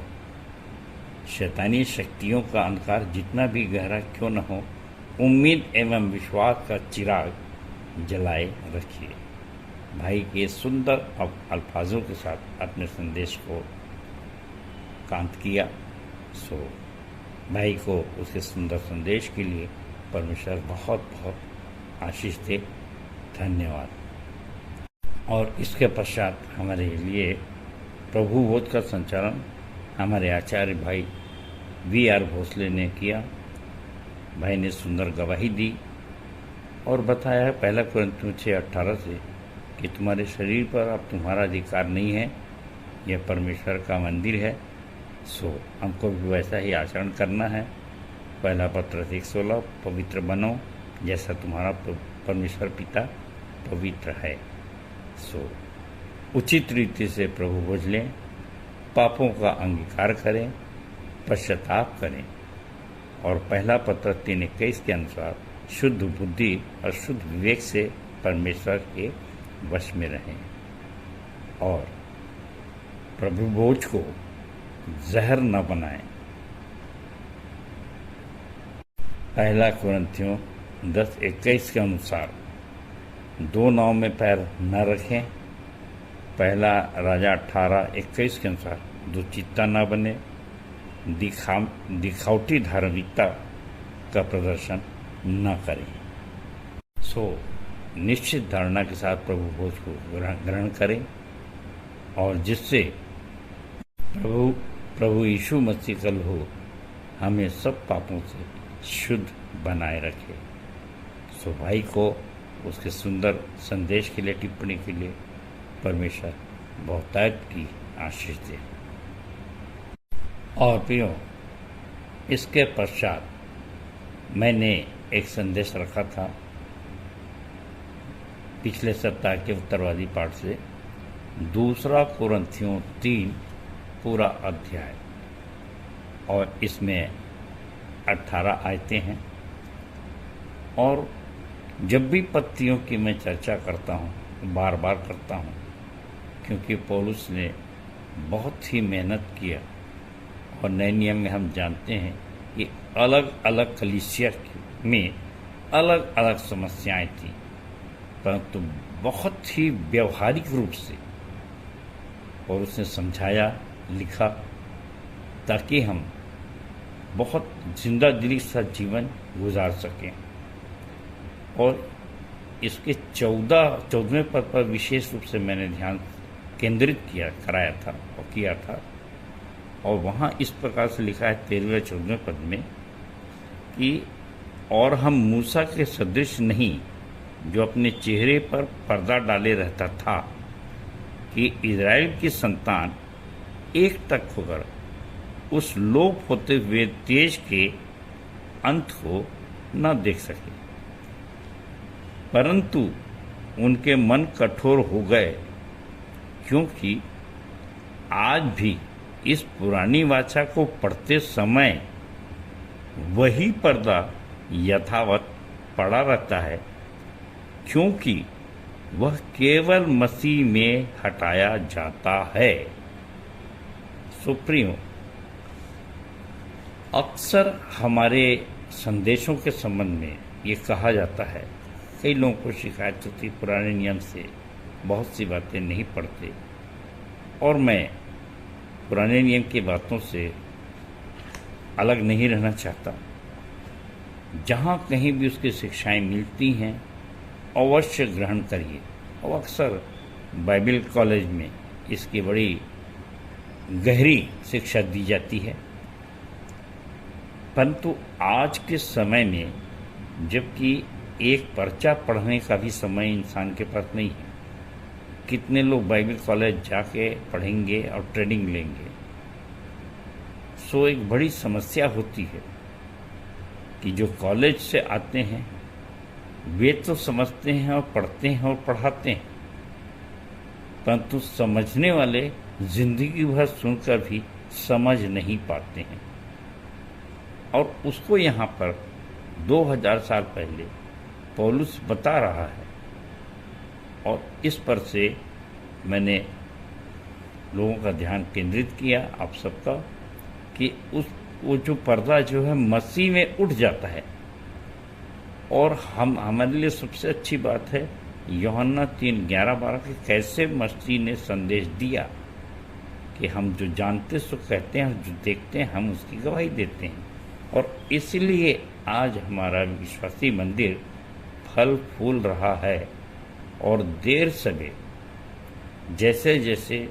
S10: शैतानी शक्तियों का अंधकार जितना भी गहरा क्यों न हो, उम्मीद एवं विश्वास का चिराग जलाए रखिए। भाई के सुंदर अल्फाजों के साथ अपने संदेश को कांत किया। सो भाई को उसके सुंदर संदेश के लिए परमेश्वर बहुत बहुत आशीष दे। धन्यवाद। और इसके पश्चात हमारे लिए प्रभु बोध का संचालन हमारे आचार्य भाई VR भोसले ने किया। भाई ने सुंदर गवाही दी और बताया है 1 कुरिन्थियों 6:18 से कि तुम्हारे शरीर पर अब तुम्हारा अधिकार नहीं है, यह परमेश्वर का मंदिर है। सो हमको भी वैसा ही आचरण करना है। 1 पत्रस 1:16 पवित्र बनो जैसा तुम्हारा परमेश्वर पिता पवित्र है। सो उचित रीति से प्रभु भोज लें, पापों का अंगीकार करें, पश्चाताप करें और 1 पत्रस 3:21 के अनुसार शुद्ध बुद्धि और शुद्ध विवेक से परमेश्वर के वश में रहें और प्रभु भोज को जहर न बनाएं। 1 कुरिन्थियों 10:21 के अनुसार 2 नाव में पैर न रखें। 1 राजा 18:21 के अनुसार दुचित्ता न बने, दिखावटी धार्मिकता का प्रदर्शन न करें। सो निश्चित धारणा के साथ प्रभु भोज को ग्रहण करें और जिससे प्रभु यीशु मसीह का लहू हमें सब पापों से शुद्ध बनाए रखे। सो भाई को उसके सुंदर संदेश के लिए, टिप्पणी के लिए परमेश्वर बहुतायत की आशीष दे। और प्रियो, इसके पश्चात मैंने एक संदेश रखा था पिछले सप्ताह के उत्तरवादी पाठ से, 2 कुरिन्थियों 3 पूरा अध्याय, और इसमें 18 आयतें हैं। और जब भी पत्तियों की मैं चर्चा करता हूँ, बार बार करता हूँ, क्योंकि पौलुस ने बहुत ही मेहनत किया और नए नियम में हम जानते हैं कि अलग अलग कलीसिया में अलग अलग समस्याएं थी, परंतु बहुत ही व्यवहारिक रूप से और उसने समझाया, लिखा, ताकि हम बहुत जिंदा दिली सा जीवन गुजार सकें। और इसके 14वें पद पर विशेष रूप से मैंने ध्यान केंद्रित किया था और किया था और वहाँ इस प्रकार से लिखा है 13वें 14वें पद में कि और हम मूसा के सदृश नहीं, जो अपने चेहरे पर पर्दा डाले रहता था, कि इज़राइल की संतान एक तक होकर उस लोप होते हुए तेज के अंत को न देख सके, परंतु उनके मन कठोर हो गए, क्योंकि आज भी इस पुरानी वाचा को पढ़ते समय वही पर्दा यथावत पड़ा रहता है, क्योंकि वह केवल मसीह में हटाया जाता है। सुप्रियो, अक्सर हमारे संदेशों के संबंध में ये कहा जाता है, कई लोगों को शिकायत होती पुराने नियम से बहुत सी बातें नहीं पढ़ते, और मैं पुराने नियम की बातों से अलग नहीं रहना चाहता। जहाँ कहीं भी उसकी शिक्षाएं मिलती हैं अवश्य ग्रहण करिए, और अक्सर बाइबल कॉलेज में इसकी बड़ी गहरी शिक्षा दी जाती है। परंतु आज के समय में, जबकि एक पर्चा पढ़ने का भी समय इंसान के पास नहीं है, कितने लोग बाइबल कॉलेज जाके पढ़ेंगे और ट्रेनिंग लेंगे। सो एक बड़ी समस्या होती है कि जो कॉलेज से आते हैं वे तो समझते हैं और पढ़ते हैं और पढ़ाते हैं, परंतु समझने वाले जिंदगी भर सुनकर भी समझ नहीं पाते हैं। और उसको यहाँ पर 2000 साल पहले पौलुस बता रहा है, और इस पर से मैंने लोगों का ध्यान केंद्रित किया आप सबका कि वो जो पर्दा जो है मसीह में उठ जाता है। और हमारे लिए सबसे अच्छी बात है यूहन्ना 3:11-12 के कैसे मसीह ने संदेश दिया कि हम जो जानते सो कहते हैं, जो देखते हैं हम उसकी गवाही देते हैं। और इसलिए आज हमारा विश्वासी मंदिर फल फूल रहा है, और देर सवेर जैसे जैसे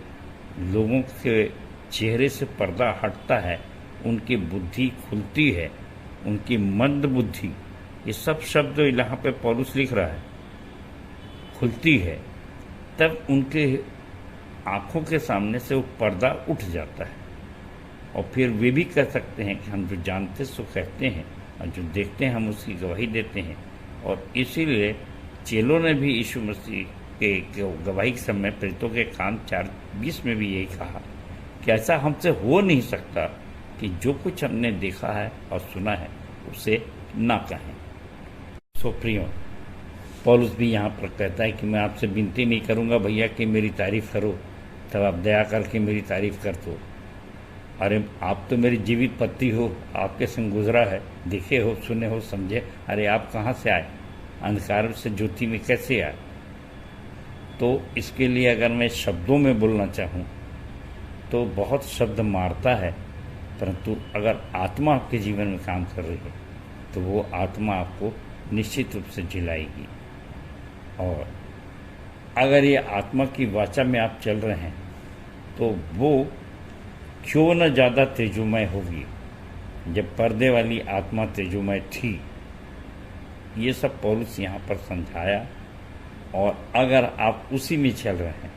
S10: लोगों के चेहरे से पर्दा हटता है, उनकी बुद्धि खुलती है, उनकी मंद बुद्धि, ये सब शब्द यहाँ पे पौलुस लिख रहा है, खुलती है, तब उनके आँखों के सामने से वो पर्दा उठ जाता है। और फिर वे भी कह सकते हैं कि हम जो जानते सो कहते हैं, और जो देखते हैं हम उसकी गवाही देते हैं। और इसीलिए चेलों ने भी यीशु मसीह के गवाही के समय प्रेरितों के काम 4:20 में भी यही कहा कि ऐसा हमसे हो नहीं सकता कि जो कुछ हमने देखा है और सुना है उसे ना कहें। सो प्रियो, पौलुस भी यहाँ पर कहता है कि मैं आपसे विनती नहीं करूँगा भैया कि मेरी तारीफ़ करो, तब आप दया करके मेरी तारीफ़ कर दो। अरे आप तो मेरी जीवित पत्नी हो, आपके संग गुजरा है, देखे हो, सुने हो, समझे। अरे आप कहाँ से आए, अंधकार से ज्योति में कैसे आए। तो इसके लिए अगर मैं शब्दों में बोलना चाहूँ तो बहुत शब्द मारता है, परंतु अगर आत्मा आपके जीवन में काम कर रही है तो वो आत्मा आपको निश्चित रूप से जिलाएगी। और अगर ये आत्मा की वाचा में आप चल रहे हैं तो वो क्यों न ज़्यादा तेजोमय होगी जब पर्दे वाली आत्मा तेजोमय थी। ये सब पौलुस यहाँ पर समझाया, और अगर आप उसी में चल रहे हैं,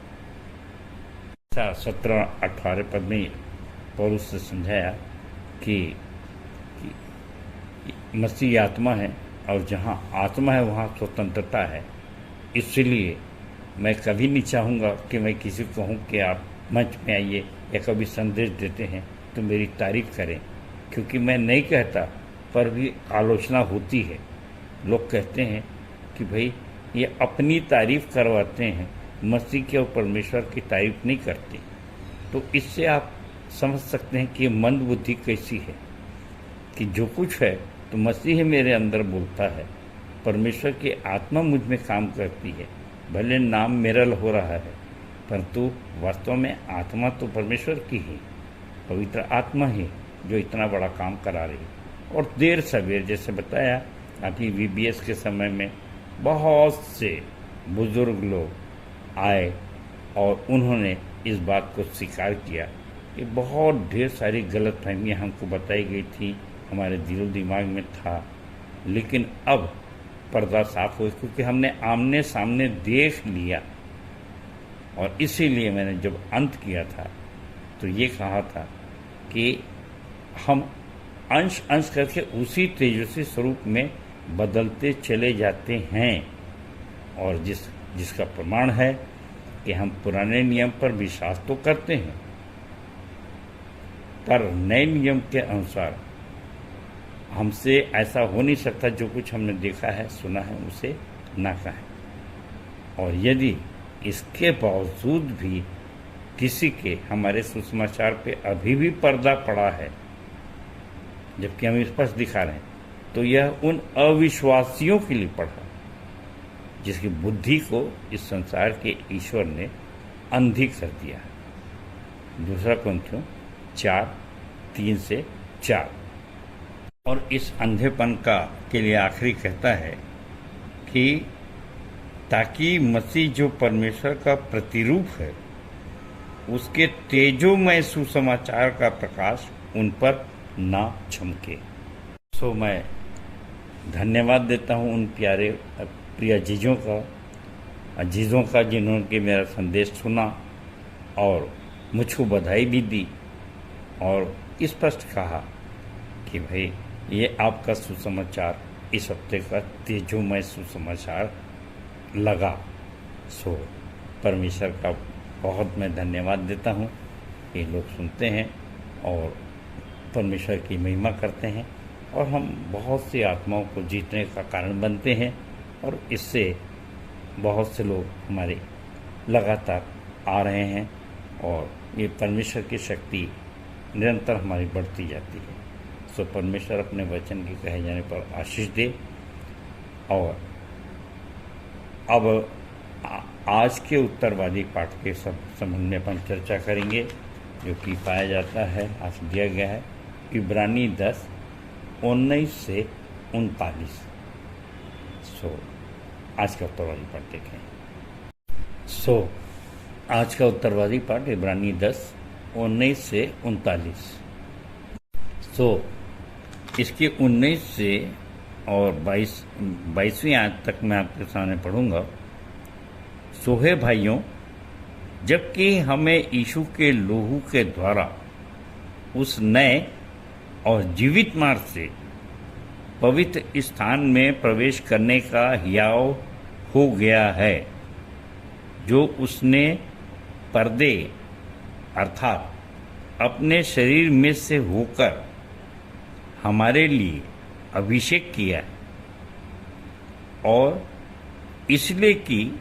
S10: 17-18 पद में पौलुस से समझाया कि मसीह आत्मा है, और जहाँ आत्मा है वहाँ स्वतंत्रता है। इसलिए मैं कभी नहीं चाहूँगा कि मैं किसी को कहूँ कि आप मंच में आइए या कभी संदेश देते हैं तो मेरी तारीफ़ करें, क्योंकि मैं नहीं कहता, पर भी आलोचना होती है। लोग कहते हैं कि भाई ये अपनी तारीफ़ करवाते हैं, मसीह के और परमेश्वर की तारीफ़ नहीं करते। तो इससे आप समझ सकते हैं कि मंद बुद्धि कैसी है, कि जो कुछ है तो मसीह मेरे अंदर बोलता है, परमेश्वर की आत्मा मुझ में काम करती है। भले नाम मेरा हो रहा है, परंतु वास्तव में आत्मा तो परमेश्वर की ही, पवित्र आत्मा ही जो इतना बड़ा काम करा रही है। और देर सवेर जैसे बताया, अभी VBS के समय में बहुत से बुजुर्ग लोग आए और उन्होंने इस बात को स्वीकार किया कि बहुत ढेर सारी गलतफहमियां हमको बताई गई थी, हमारे दिलो दिमाग में था, लेकिन अब पर्दा साफ हो क्योंकि हमने आमने सामने देख लिया। और इसीलिए मैंने जब अंत किया था तो ये कहा था कि हम अंश अंश करके उसी तेजस्वी स्वरूप में बदलते चले जाते हैं, और जिसका प्रमाण है कि हम पुराने नियम पर विश्वास तो करते हैं, पर नए नियम के अनुसार हमसे ऐसा हो नहीं सकता जो कुछ हमने देखा है, सुना है, उसे ना कहें। और यदि इसके बावजूद भी किसी के हमारे सुसमाचार पे अभी भी पर्दा पड़ा है, जबकि हम स्पष्ट दिखा रहे हैं, तो यह उन अविश्वासियों के लिए पड़ा जिसकी बुद्धि को इस संसार के ईश्वर ने अंधी कर दिया। दूसरा कुरिन्थियों 4:3-4। और इस अंधेपन के लिए आखिरी कहता है कि ताकि मसीह जो परमेश्वर का प्रतिरूप है, उसके तेजोमय सुसमाचार का प्रकाश उन पर ना चमके। सो मैं धन्यवाद देता हूँ उन प्रिय अजीज़ों का जिन्होंने मेरा संदेश सुना और मुझको बधाई भी दी और स्पष्ट कहा कि भाई ये आपका सुसमाचार इस हफ्ते का तेजोमय सुसमाचार लगा। सो परमेश्वर का बहुत मैं धन्यवाद देता हूँ। ये लोग सुनते हैं और परमेश्वर की महिमा करते हैं और हम बहुत सी आत्माओं को जीतने का कारण बनते हैं, और इससे बहुत से लोग हमारे लगातार आ रहे हैं और ये परमेश्वर की शक्ति निरंतर हमारी बढ़ती जाती है। सो परमेश्वर अपने वचन के कहे जाने पर आशीष दे। और अब आज के उत्तरवादी पाठ के संबंध में अपन चर्चा करेंगे, जो कि पाया जाता है, आज दिया गया है इब्रानी 10:19-39। सो आज का उत्तरवादी पाठ देखें। सो आज का उत्तरवादी पाठ इब्रानी 10:19-39। सो इसके 19 से और 22वीं आयत तक मैं आपके सामने पढ़ूंगा। सो हे भाइयों, जबकि हमें यीशु के लोहू के द्वारा उस नए और जीवित मार्ग से पवित्र स्थान में प्रवेश करने का हियाव हो गया है, जो उसने पर्दे अर्थात अपने शरीर में से होकर हमारे लिए अभिषेक किया है, और इसलिए कि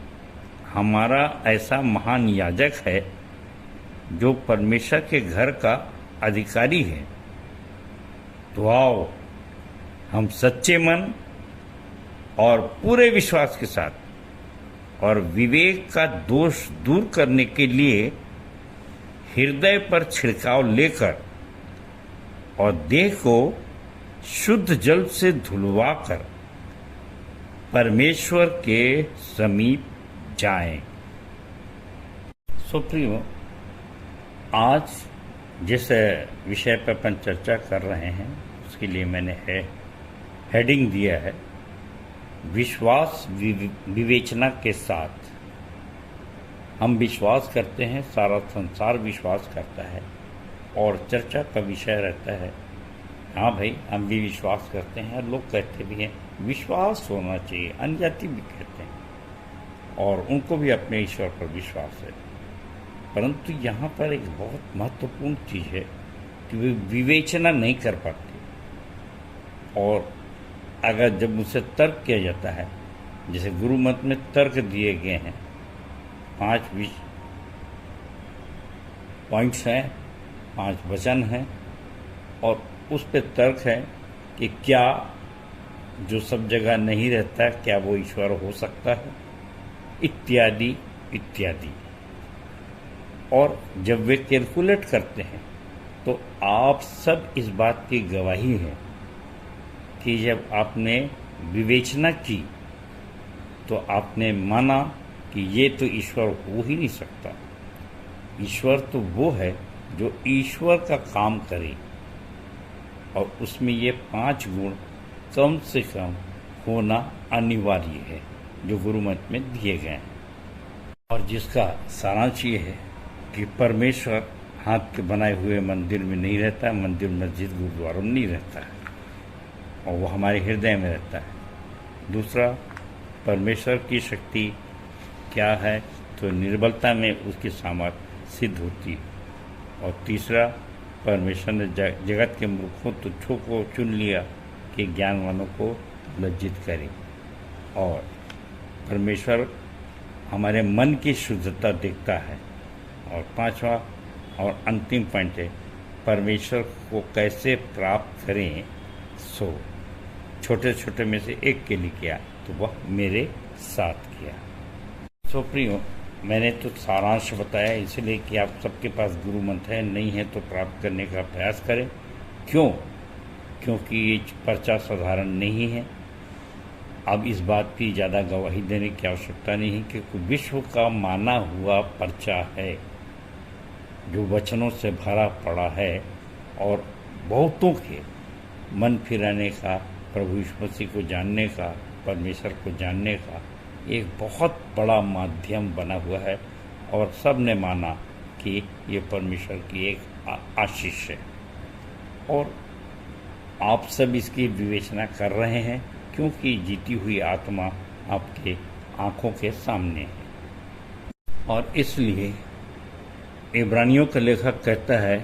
S10: हमारा ऐसा महान याजक है जो परमेश्वर के घर का अधिकारी है। तो आओ हम सच्चे मन और पूरे विश्वास के साथ और विवेक का दोष दूर करने के लिए हृदय पर छिड़काव लेकर और देह को शुद्ध जल से धुलवाकर परमेश्वर के समीप जाएं। सो प्रियो, आज जिस विषय पर अपन चर्चा कर रहे हैं उसके लिए मैंने हेडिंग दिया है विश्वास विवेचना के साथ। हम विश्वास करते हैं, सारा संसार विश्वास करता है, और चर्चा का विषय रहता है हाँ भाई हम भी विश्वास करते हैं, और लोग कहते भी हैं विश्वास होना चाहिए, अन्य जाति भी कहते हैं, और उनको भी अपने ईश्वर पर विश्वास है। परंतु यहाँ पर एक बहुत महत्वपूर्ण चीज़ है कि वे विवेचना नहीं कर पाते, और अगर जब उनसे तर्क किया जाता है, जैसे गुरु मत में तर्क दिए गए हैं, 5 पॉइंट्स हैं, 5 वचन हैं, और उस पे तर्क है कि क्या जो सब जगह नहीं रहता, क्या वो ईश्वर हो सकता है, इत्यादि इत्यादि। और जब वे कैलकुलेट करते हैं तो आप सब इस बात की गवाही है कि जब आपने विवेचना की तो आपने माना कि ये तो ईश्वर हो ही नहीं सकता। ईश्वर तो वो है जो ईश्वर का काम करे और उसमें ये 5 गुण कम से कम होना अनिवार्य है जो गुरु मत में दिए गए हैं। और जिसका सारांश ये है कि परमेश्वर हाथ के बनाए हुए मंदिर में नहीं रहता है, मंदिर मस्जिद गुरुद्वारों में नहीं रहता है, और वो हमारे हृदय में रहता है। दूसरा, परमेश्वर की शक्ति क्या है, तो निर्बलता में उसकी सामर्थ्य सिद्ध होती है। और तीसरा, परमेश्वर ने जगत के मूर्खों तुच्छों को चुन लिया कि ज्ञानवानों को लज्जित करे। और परमेश्वर हमारे मन की शुद्धता देखता है। और 5वां और अंतिम पॉइंट है, परमेश्वर को कैसे प्राप्त करें। सो छोटे छोटे में से एक के लिए किया तो वह मेरे साथ किया। सो प्रियो, मैंने तो सारांश बताया इसलिए कि आप सबके पास गुरु मंत्र है, नहीं है तो प्राप्त करने का प्रयास करें। क्यों? क्योंकि ये पर्चा साधारण नहीं है। अब इस बात की ज़्यादा गवाही देने की आवश्यकता नहीं है क्योंकि विश्व का माना हुआ पर्चा है जो वचनों से भरा पड़ा है और बहुतों के मन फिराने का, प्रभु यीशु मसीह को जानने का, परमेश्वर को जानने का एक बहुत बड़ा माध्यम बना हुआ है। और सब ने माना कि ये परमेश्वर की एक आशीष है और आप सब इसकी विवेचना कर रहे हैं क्योंकि जीती हुई आत्मा आपके आंखों के सामने है। और इसलिए इब्रानियों का लेखक कहता है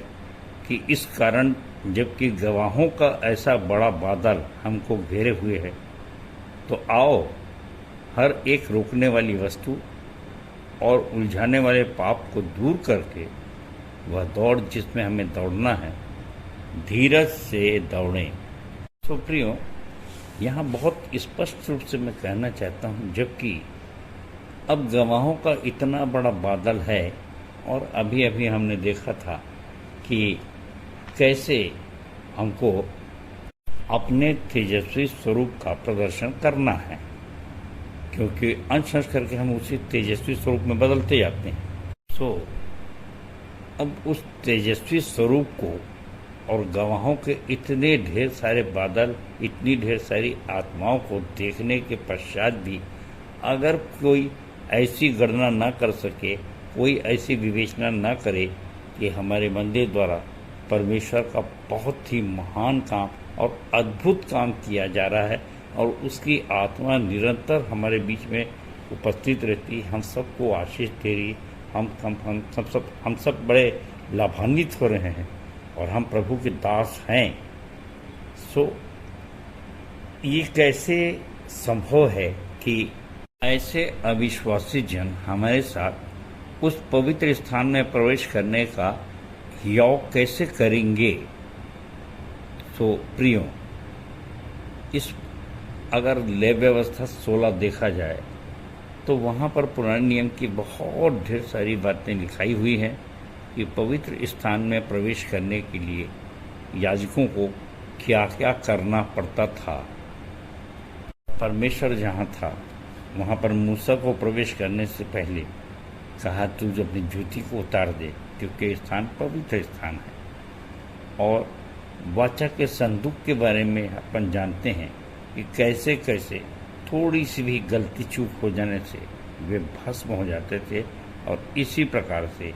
S10: कि इस कारण जबकि गवाहों का ऐसा बड़ा बादल हमको घेरे हुए है, तो आओ हर एक रोकने वाली वस्तु और उलझाने वाले पाप को दूर करके वह दौड़ जिसमें हमें दौड़ना है, धीरज से दौड़ें। तो प्रियो, यहाँ बहुत स्पष्ट रूप से मैं कहना चाहता हूँ, जबकि अब गवाहों का इतना बड़ा बादल है और अभी अभी हमने देखा था कि कैसे हमको अपने तेजस्वी स्वरूप का प्रदर्शन करना है, क्योंकि अंश अंश करके हम उसी तेजस्वी स्वरूप में बदलते जाते हैं। सो अब उस तेजस्वी स्वरूप को और गवाहों के इतने ढेर सारे बादल, इतनी ढेर सारी आत्माओं को देखने के पश्चात भी अगर कोई ऐसी गणना न कर सके, कोई ऐसी विवेचना न करे कि हमारे मंदिर द्वारा परमेश्वर का बहुत ही महान काम और अद्भुत काम किया जा रहा है और उसकी आत्मा निरंतर हमारे बीच में उपस्थित रहती, हम सबको आशीष दे रही, हम सब बड़े लाभान्वित हो रहे हैं और हम प्रभु के दास हैं। सो ये कैसे संभव है कि ऐसे अविश्वासी जन हमारे साथ उस पवित्र स्थान में प्रवेश करने का हियाव कैसे करेंगे। तो प्रियो, इस अगर लय व्यवस्था 16 देखा जाए तो वहाँ पर पुराने नियम की बहुत ढेर सारी बातें लिखाई हुई हैं कि पवित्र स्थान में प्रवेश करने के लिए याजकों को क्या क्या करना पड़ता था। परमेश्वर जहाँ था वहाँ पर मूसा को प्रवेश करने से पहले कहा, तू अपनी जूती को उतार दे क्योंकि स्थान पवित्र स्थान है। और वाचा के संदूक के बारे में अपन जानते हैं कि कैसे कैसे थोड़ी सी भी गलती चूक हो जाने से वे भस्म हो जाते थे। और इसी प्रकार से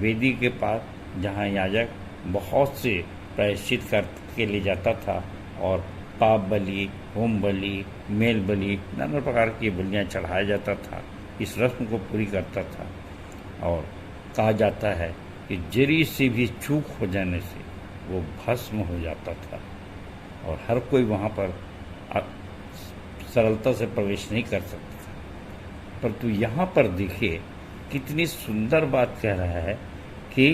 S10: वेदी के पास जहाँ याजक बहुत से प्रायश्चित करके ले जाता था और पाप बलि, होम बलि, मेल बलि, नाना प्रकार की बलियाँ चढ़ाया जाता था, इस रस्म को पूरी करता था। और कहा जाता है कि जरी सी भी चूक हो जाने से वो भस्म हो जाता था और हर कोई वहाँ पर सरलता से प्रवेश नहीं कर सकता था। परंतु यहाँ पर देखिए कितनी सुंदर बात कह रहा है कि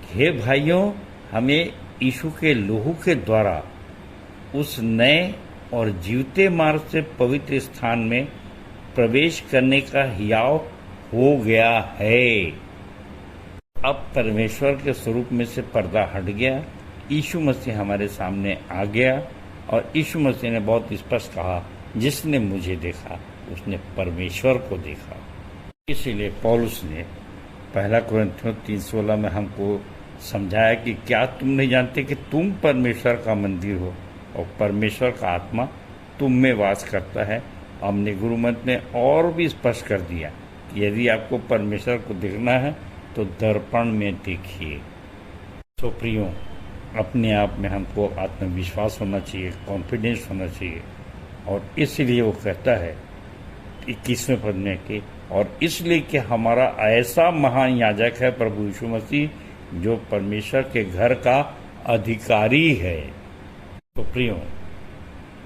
S10: हे भाइयों, हमें यीशु के लोहू के द्वारा उस नए और जीवते मार्ग से पवित्र स्थान में प्रवेश करने का हियाव हो गया है। अब परमेश्वर के स्वरूप में से पर्दा हट गया, यीशु मसीह हमारे सामने आ गया और यीशु मसीह ने बहुत स्पष्ट कहा, जिसने मुझे देखा उसने परमेश्वर को देखा। इसीलिए पौलुस ने 1 कुरिन्थियों 3:16 में हमको समझाया कि क्या तुम नहीं जानते कि तुम परमेश्वर का मंदिर हो और परमेश्वर का आत्मा तुम में वास करता है। हमने गुरु मंत्र में और भी स्पष्ट कर दिया कि यदि आपको परमेश्वर को देखना है तो दर्पण में देखिए। तो प्रियो, अपने आप में हमको आत्मविश्वास होना चाहिए, कॉन्फिडेंस होना चाहिए। और इसलिए वो कहता है 21वें पद में कि और इसलिए कि हमारा ऐसा महान याजक है प्रभु यीशु मसीह, जो परमेश्वर के घर का अधिकारी है। तो प्रियो,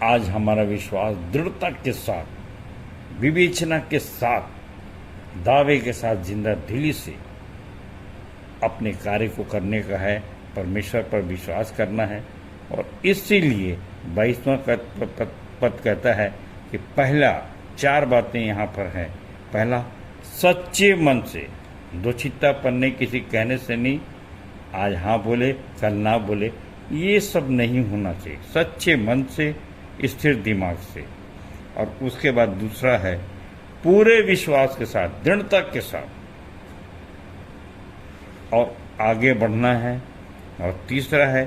S10: आज हमारा विश्वास दृढ़ता के साथ, विवेचना के साथ, दावे के साथ, जिंदा दिली से अपने कार्य को करने का है, परमेश्वर पर विश्वास करना है। और इसीलिए 22वां पद कहता है कि पहला 4 बातें यहाँ पर हैं। पहला, सच्चे मन से, दोछित्तापन नहीं, किसी कहने से नहीं, आज हाँ बोले कल ना बोले, ये सब नहीं होना चाहिए। सच्चे मन से, स्थिर दिमाग से। और उसके बाद दूसरा है पूरे विश्वास के साथ, दृढ़ता के साथ और आगे बढ़ना है। और तीसरा है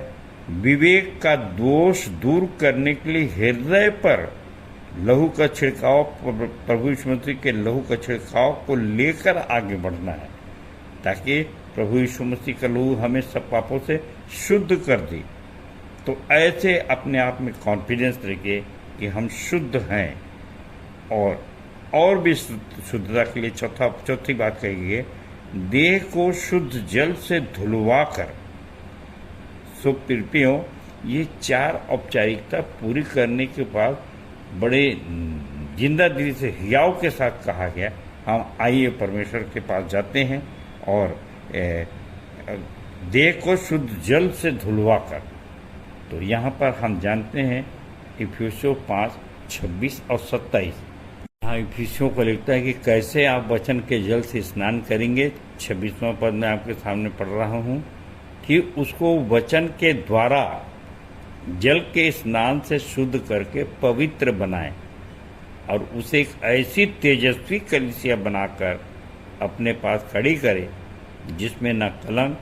S10: विवेक का दोष दूर करने के लिए हृदय पर लहू का छिड़काव, प्रभु यीशु मसीह के लहू का छिड़काव को लेकर आगे बढ़ना है, ताकि प्रभु यीशु मसीह का लहू हमें सब पापों से शुद्ध कर दे। तो ऐसे अपने आप में कॉन्फिडेंस रखिए कि हम शुद्ध हैं। और भी शुद्धता के लिए चौथी बात कही है, देह को शुद्ध जल से धुलवा कर। सो प्रियो, ये 4 औपचारिकता पूरी करने के बाद बड़े जिंदा दिली से हियाव के साथ कहा गया, हम आइए परमेश्वर के पास जाते हैं और देह को शुद्ध जल से धुलवा कर। तो यहाँ पर हम जानते हैं इफिसियों 5:26 और 27, यहाँ इफिसियों को लिखता है कि कैसे आप वचन के जल से स्नान करेंगे। 26वां पद में आपके सामने पढ़ रहा हूँ कि उसको वचन के द्वारा जल के स्नान से शुद्ध करके पवित्र बनाएं और उसे एक ऐसी तेजस्वी कलीसिया बनाकर अपने पास खड़ी करें जिसमें न कलंक,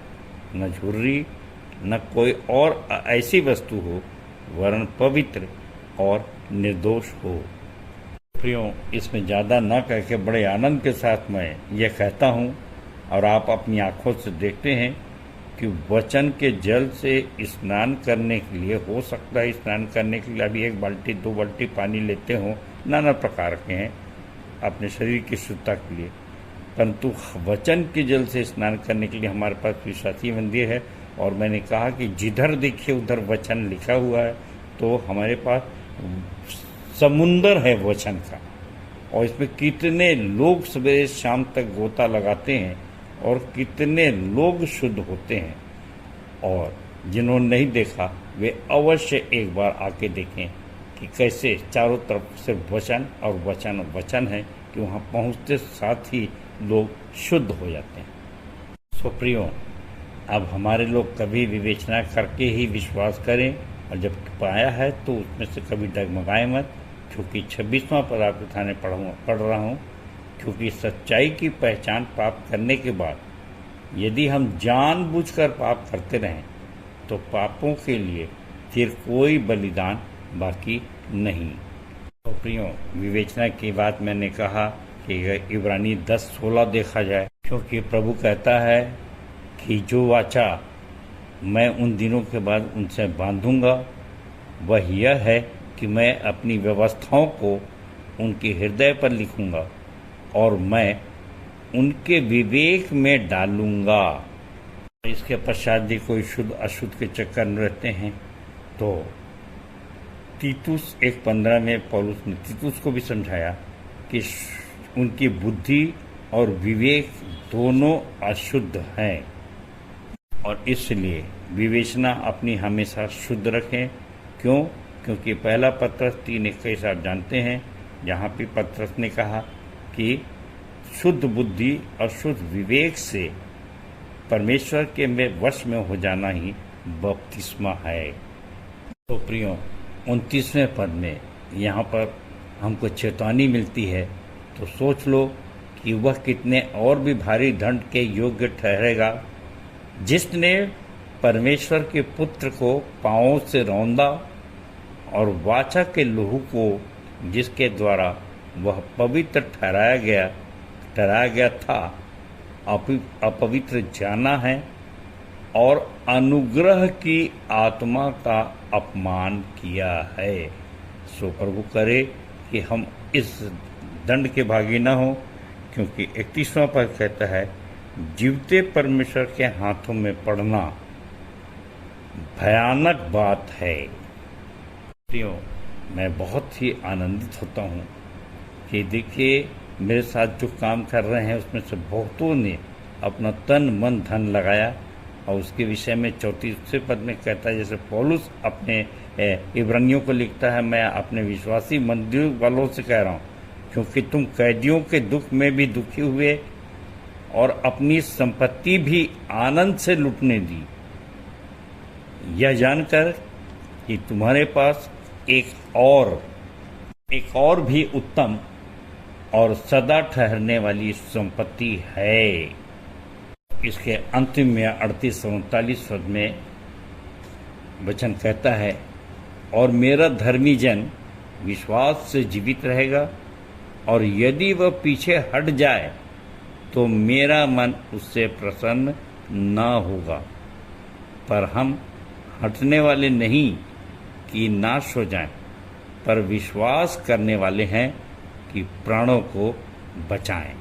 S10: न झुर्री, न कोई और ऐसी वस्तु हो, वरन पवित्र और निर्दोष हो। प्रियो, इसमें ज़्यादा न कह के बड़े आनंद के साथ मैं ये कहता हूँ और आप अपनी आँखों से देखते हैं कि वचन के जल से स्नान करने के लिए, हो सकता है स्नान करने के लिए अभी 1 बाल्टी 2 बाल्टी पानी लेते हो, नाना प्रकार के हैं अपने शरीर की शुद्धता के लिए, परंतु वचन के जल से स्नान करने के लिए हमारे पास विश्वासी मंदिर है। और मैंने कहा कि जिधर देखिए उधर वचन लिखा हुआ है, तो हमारे पास समुंदर है वचन का। और इसमें कितने लोग सवेरे शाम तक गोता लगाते हैं और कितने लोग शुद्ध होते हैं। और जिन्होंने नहीं देखा वे अवश्य एक बार आके देखें कि कैसे चारों तरफ सिर्फ वचन और वचन और वचन है, कि वहाँ पहुँचते साथ ही लोग शुद्ध हो जाते हैं। सो प्रियो, अब हमारे लोग कभी विवेचना करके ही विश्वास करें, और जब पाया है तो उसमें से कभी डगमगाए मत, क्योंकि 26वां पद आपके सामने पढ़ रहा हूँ। क्योंकि सच्चाई की पहचान प्राप्त करने के बाद यदि हम जानबूझकर पाप करते रहें तो पापों के लिए फिर कोई बलिदान बाकी नहीं। तो प्रियो, विवेचना की बात मैंने कहा कि इब्रानी 10:16 देखा जाए, क्योंकि प्रभु कहता है कि जो वाचा मैं उन दिनों के बाद उनसे बांधूंगा वह यह है कि मैं अपनी व्यवस्थाओं को उनके हृदय पर लिखूंगा और मैं उनके विवेक में डालूंगा। इसके पश्चात भी कोई शुद्ध अशुद्ध के चक्कर में रहते हैं, तो तीतुस 1:15 में पौलुस ने तीतुस को भी समझाया कि उनकी बुद्धि और विवेक दोनों अशुद्ध हैं, और इसलिए विवेचना अपनी हमेशा शुद्ध रखें। क्यों? क्योंकि पहला पत्रस 3:21 आप जानते हैं, जहाँ पे पत्रस ने कहा कि शुद्ध बुद्धि और शुद्ध विवेक से परमेश्वर के में वश में हो जाना ही बपतिस्मा है। तो प्रियो, 29वें पद में यहाँ पर हमको चेतावनी मिलती है, तो सोच लो कि वह कितने और भी भारी दंड के योग्य ठहरेगा जिसने परमेश्वर के पुत्र को पांवों से रौंदा और वाचा के लहू को जिसके द्वारा वह पवित्र ठहराया गया था अपवित्र जाना है और अनुग्रह की आत्मा का अपमान किया है। सो प्रभु करे कि हम इस दंड के भागी न हो, क्योंकि 31वां पद कहता है जीवते परमेश्वर के हाथों में पड़ना भयानक बात है। मैं बहुत ही आनंदित होता हूँ कि देखिए मेरे साथ जो काम कर रहे हैं उसमें से बहुतों ने अपना तन मन धन लगाया, और उसके विषय में 34वें पद में कहता है, जैसे पौलुस अपने इब्रानियों को लिखता है, मैं अपने विश्वासी मंदिर वालों से कह रहा हूँ, क्योंकि तुम कैदियों के दुख में भी दुखी हुए और अपनी संपत्ति भी आनंद से लूटने दी, यह जानकर कि तुम्हारे पास एक और भी उत्तम और सदा ठहरने वाली संपत्ति है। इसके अंतिम में 38 और 39 पद में वचन कहता है, और मेरा धर्मी जन विश्वास से जीवित रहेगा, और यदि वह पीछे हट जाए तो मेरा मन उससे प्रसन्न न होगा। पर हम हटने वाले नहीं कि नाश हो जाएं, पर विश्वास करने वाले हैं कि प्राणों को बचाएं।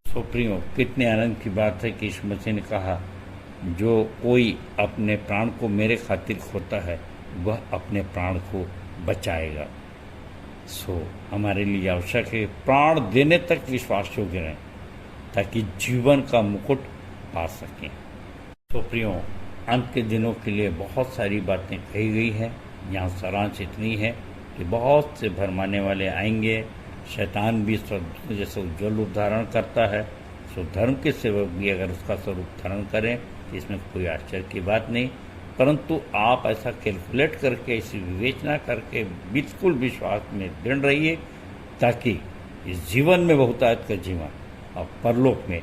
S10: सो प्रियो, कितने आनंद की बात है कि यीशु मसीह ने कहा, जो कोई अपने प्राण को मेरे खातिर खोता है वह अपने प्राण को बचाएगा। सो हमारे लिए आवश्यक है प्राण देने तक विश्वास योग्य रहें, ताकि जीवन का मुकुट पा सकें। तो प्रियो, अंत के दिनों के लिए बहुत सारी बातें कही गई है। यहाँ सारांश इतनी है कि बहुत से भरमाने वाले आएंगे। शैतान भी जैसे उज्ज्वल रूप धारण करता है, सो धर्म के सेवक भी अगर उसका स्वरूप धारण करें तो इसमें कोई आश्चर्य की बात नहीं। परंतु आप ऐसा कैलकुलेट करके, इसे विवेचना करके बिल्कुल विश्वास में दृढ़ रहिए, ताकि इस जीवन में बहुतायत का जीवन और परलोक में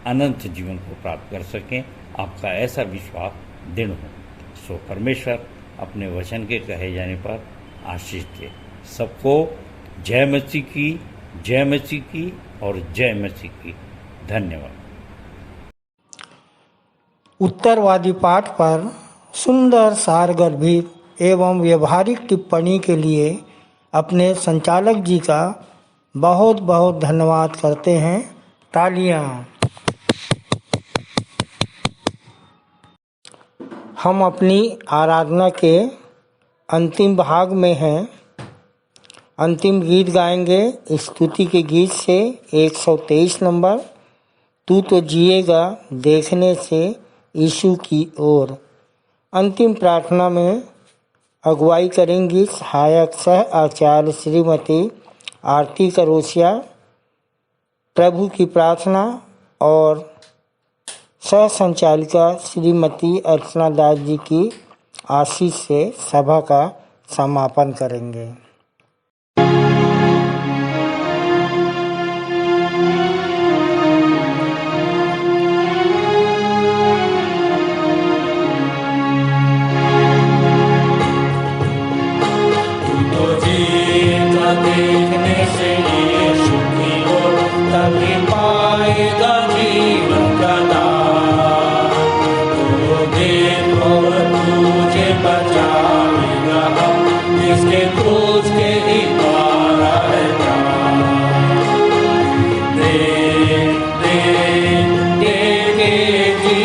S10: अनंत जीवन को प्राप्त कर सकें। आपका ऐसा विश्वास दृढ़ हो। सो परमेश्वर अपने वचन के कहे जाने पर आशीष दे। सबको जय मसीह की, जय मसीह की और जय मसीह की। धन्यवाद।
S1: उत्तरवादी पाठ पर सुंदर सारगर्भित एवं व्यवहारिक टिप्पणी के लिए अपने संचालक जी का बहुत बहुत धन्यवाद करते हैं। तालियां। हम अपनी आराधना के अंतिम भाग में हैं। अंतिम गीत गाएंगे स्तुति के गीत से 123 नंबर, तू तो जिएगा देखने से यीशु की ओर। अंतिम प्रार्थना में अगुवाई करेंगी सहायक सह आचार्य श्रीमती आरती करोसिया। प्रभु की प्रार्थना और सह संचालिका श्रीमती अर्चना दास जी की आशीष से सभा का समापन करेंगे।
S3: देखने से यीशु की ओर तभी पाएगा जीवन का दान। तो देखो तुझे बचाएगा हम, इसके क्रूस के ही द्वारा है जान। जी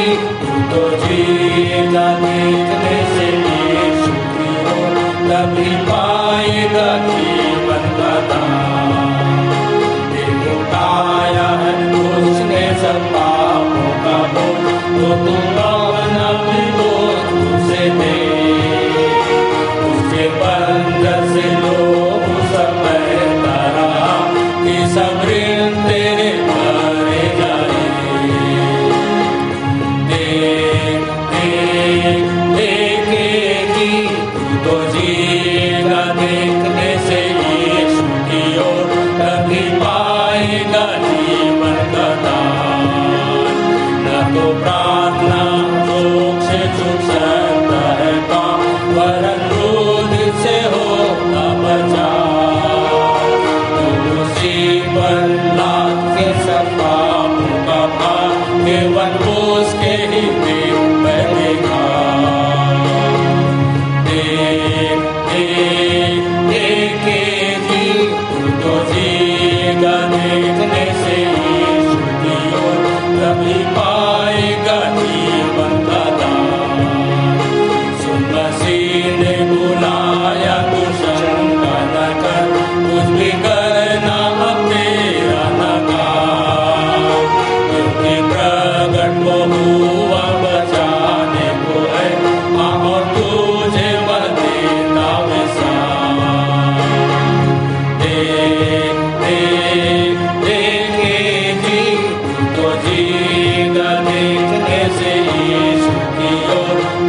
S3: तो जीना देखने से यीशु की ओर तभी पाएगा जीवन का दान। देखो उठाया है उसने सब पापों का बोझ, तो तुम अपना भी बोझ उसे दे। उसके बंधन से लोग सब बहता रहा कि सब ऋण तेरे भरे जाए। देख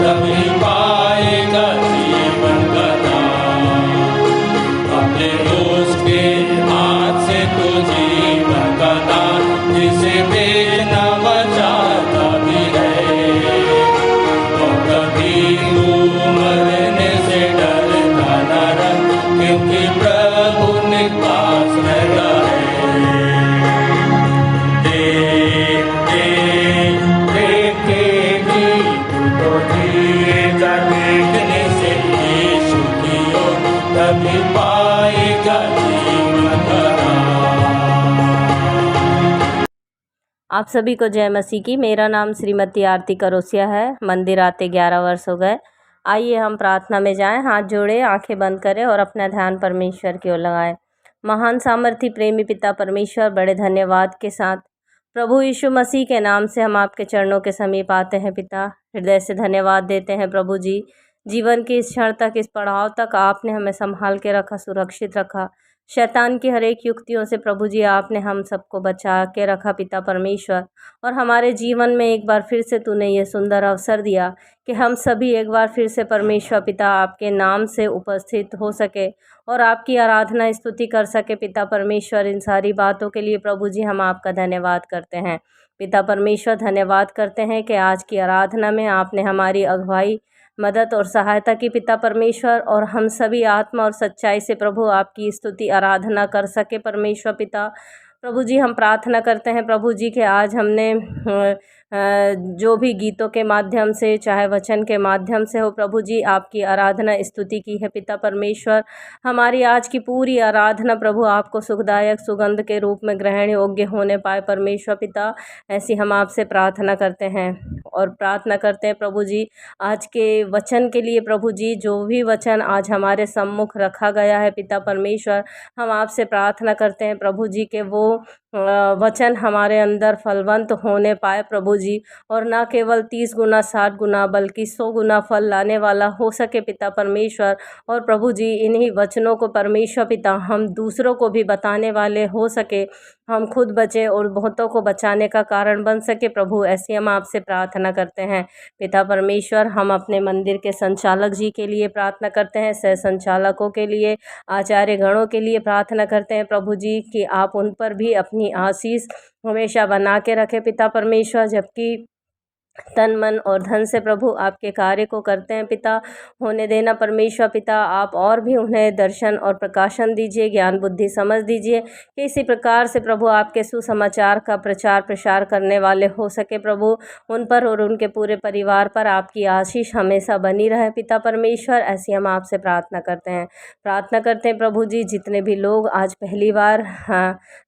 S3: तभी पाएगा जीवन का दान। अपने दोस्त के हाथ से तो जीवन का दान, जिसे बेचना बचाता भी है। और कभी तू मरने से डरता न रह, क्योंकि प्रभु ने पास रहता है। देखने से यीशु की ओर, तभी पाएगा जीवन का दान।
S11: आप सभी को जय मसीह की। मेरा नाम श्रीमती आरती करोसिया है। मंदिर आते 11 वर्ष हो गए। आइए हम प्रार्थना में जाएं। हाथ जोड़े, आंखें बंद करें और अपना ध्यान परमेश्वर की ओर लगाएं। महान सामर्थी प्रेमी पिता परमेश्वर, बड़े धन्यवाद के साथ प्रभु यीशु मसीह के नाम से हम आपके चरणों के समीप आते हैं। पिता, हृदय से धन्यवाद देते हैं प्रभु जी। जीवन के इस क्षण तक, इस पड़ाव तक आपने हमें संभाल के रखा, सुरक्षित रखा। शैतान की हर एक युक्तियों से प्रभु जी आपने हम सबको बचा के रखा पिता परमेश्वर। और हमारे जीवन में एक बार फिर से तूने ये सुंदर अवसर दिया कि हम सभी एक बार फिर से परमेश्वर पिता आपके नाम से उपस्थित हो सके और आपकी आराधना स्तुति कर सके पिता परमेश्वर। इन सारी बातों के लिए प्रभु जी हम आपका धन्यवाद करते हैं पिता परमेश्वर। धन्यवाद करते हैं कि आज की आराधना में आपने हमारी अगुवाई, मदद और सहायता की पिता परमेश्वर। और हम सभी आत्मा और सच्चाई से प्रभु आपकी स्तुति आराधना कर सके परमेश्वर पिता। प्रभु जी हम प्रार्थना करते हैं प्रभु जी कि आज हमने जो भी गीतों के माध्यम से, चाहे वचन के माध्यम से हो, प्रभु जी आपकी आराधना स्तुति की है पिता परमेश्वर। हमारी आज की पूरी आराधना प्रभु आपको सुखदायक सुगंध के रूप में ग्रहण योग्य होने पाए परमेश्वर पिता। ऐसी हम आपसे प्रार्थना करते हैं और प्रार्थना करते हैं प्रभु जी आज के वचन के लिए। प्रभु जी जो भी वचन आज हमारे सम्मुख रखा गया है पिता परमेश्वर, हम आपसे प्रार्थना करते हैं प्रभु जी के वो वचन हमारे अंदर फलवंत होने पाए प्रभु जी, और ना केवल 30 गुना 60 गुना बल्कि 100 गुना फल लाने वाला हो सके पिता परमेश्वर। और प्रभु जी इन्हीं वचनों को परमेश्वर पिता हम दूसरों को भी बताने वाले हो सके, हम खुद बचे और बहुतों को बचाने का कारण बन सके प्रभु। ऐसी हम आपसे प्रार्थना करते हैं पिता परमेश्वर। हम अपने मंदिर के संचालक जी के लिए प्रार्थना करते हैं, सह संचालकों के लिए, आचार्य गणों के लिए प्रार्थना करते हैं प्रभु जी कि आप उन पर भी अपनी आशीष हमेशा बना के रखे पिता परमेश्वर। जबकि तन मन और धन से प्रभु आपके कार्य को करते हैं पिता, होने देना परमेश्वर पिता। आप और भी उन्हें दर्शन और प्रकाशन दीजिए, ज्ञान बुद्धि समझ दीजिए कि इसी प्रकार से प्रभु आपके सुसमाचार का प्रचार प्रसार करने वाले हो सके प्रभु। उन पर और उनके पूरे परिवार पर आपकी आशीष हमेशा बनी रहे पिता परमेश्वर। ऐसी हम आपसे प्रार्थना करते हैं प्रभु जी जितने भी लोग आज पहली बार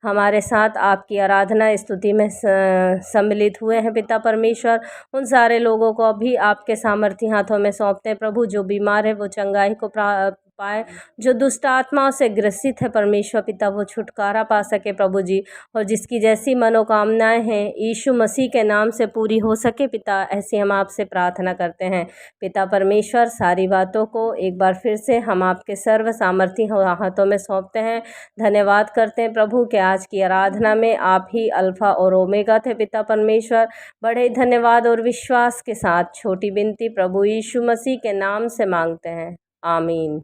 S11: हमारे साथ आपकी आराधना स्तुति में सम्मिलित हुए हैं पिता परमेश्वर, उन सारे लोगों को भी आपके सामर्थी हाथों में सौंपते हैं प्रभु। जो बीमार है वो चंगाई को पाए, जो दुष्ट आत्माओं से ग्रसित है परमेश्वर पिता वो छुटकारा पा सके प्रभु जी, और जिसकी जैसी मनोकामनाएं हैं यीशु मसीह के नाम से पूरी हो सके पिता। ऐसी हम आपसे प्रार्थना करते हैं पिता परमेश्वर। सारी बातों को एक बार फिर से हम आपके सर्व सामर्थी हाथों में सौंपते हैं। धन्यवाद करते हैं प्रभु कि आज की आराधना में आप ही अल्फा और ओमेगा थे पिता परमेश्वर। बड़े धन्यवाद और विश्वास के साथ छोटी विनती प्रभु यीशु मसीह के नाम से मांगते हैं, आमीन।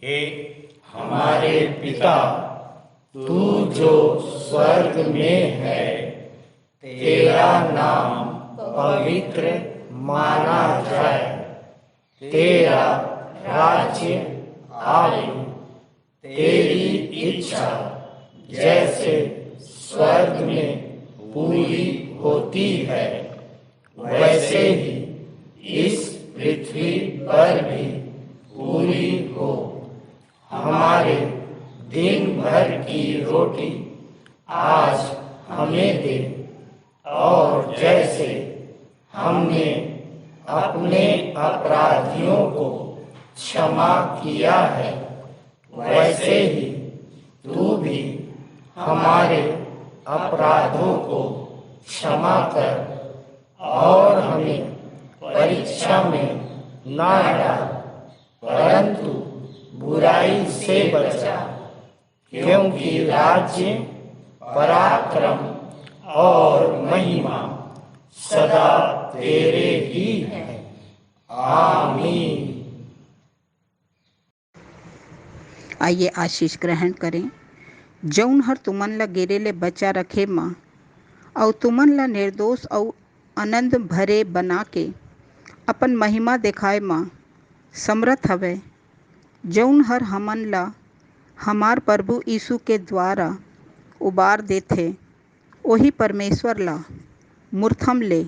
S1: हे हमारे पिता, तू जो स्वर्ग में है, तेरा नाम पवित्र माना जाए, तेरा राज्य आए, तेरी इच्छा जैसे स्वर्ग में पूरी होती है वैसे ही इस पृथ्वी पर भी पूरी हो। हमारे दिन भर की रोटी आज हमें दे, और जैसे हमने अपने अपराधियों को क्षमा किया है वैसे ही तू भी हमारे अपराधों को क्षमा कर, और हमें परीक्षा में ना डाल परंतु बुराई से बचा, क्योंकि राज्य, पराक्रम और महिमा सदा तेरे ही है। आमीन।
S12: आइए आशीष ग्रहण करें। जौन हर तुमन ला गिरे ले बचा रखे माँ, और तुमन ला निर्दोष और आनंद भरे बना के अपन महिमा दिखाए माँ, समर्थ हवे। जौन हर हमन ला हमार प्रभु यीशु के द्वारा उबार देथे, वही परमेश्वर ला मूर्खम ले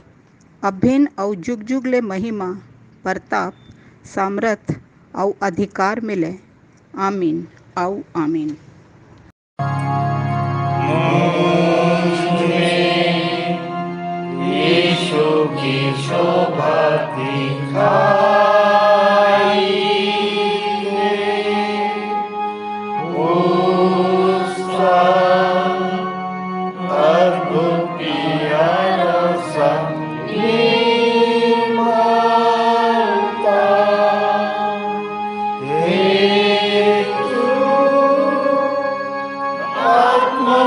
S12: अभिन्न और जुग जुग ले महिमा, प्रताप, सामर्थ और अधिकार मिले। आमीन आओ आमीन।
S3: यीशु की शोभा दिखाई उसका अद्भुत प्यारा सा निर्मलता हेतु आत्मा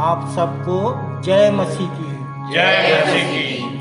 S1: आप सबको जय मसीह की।
S3: जय मसीह की।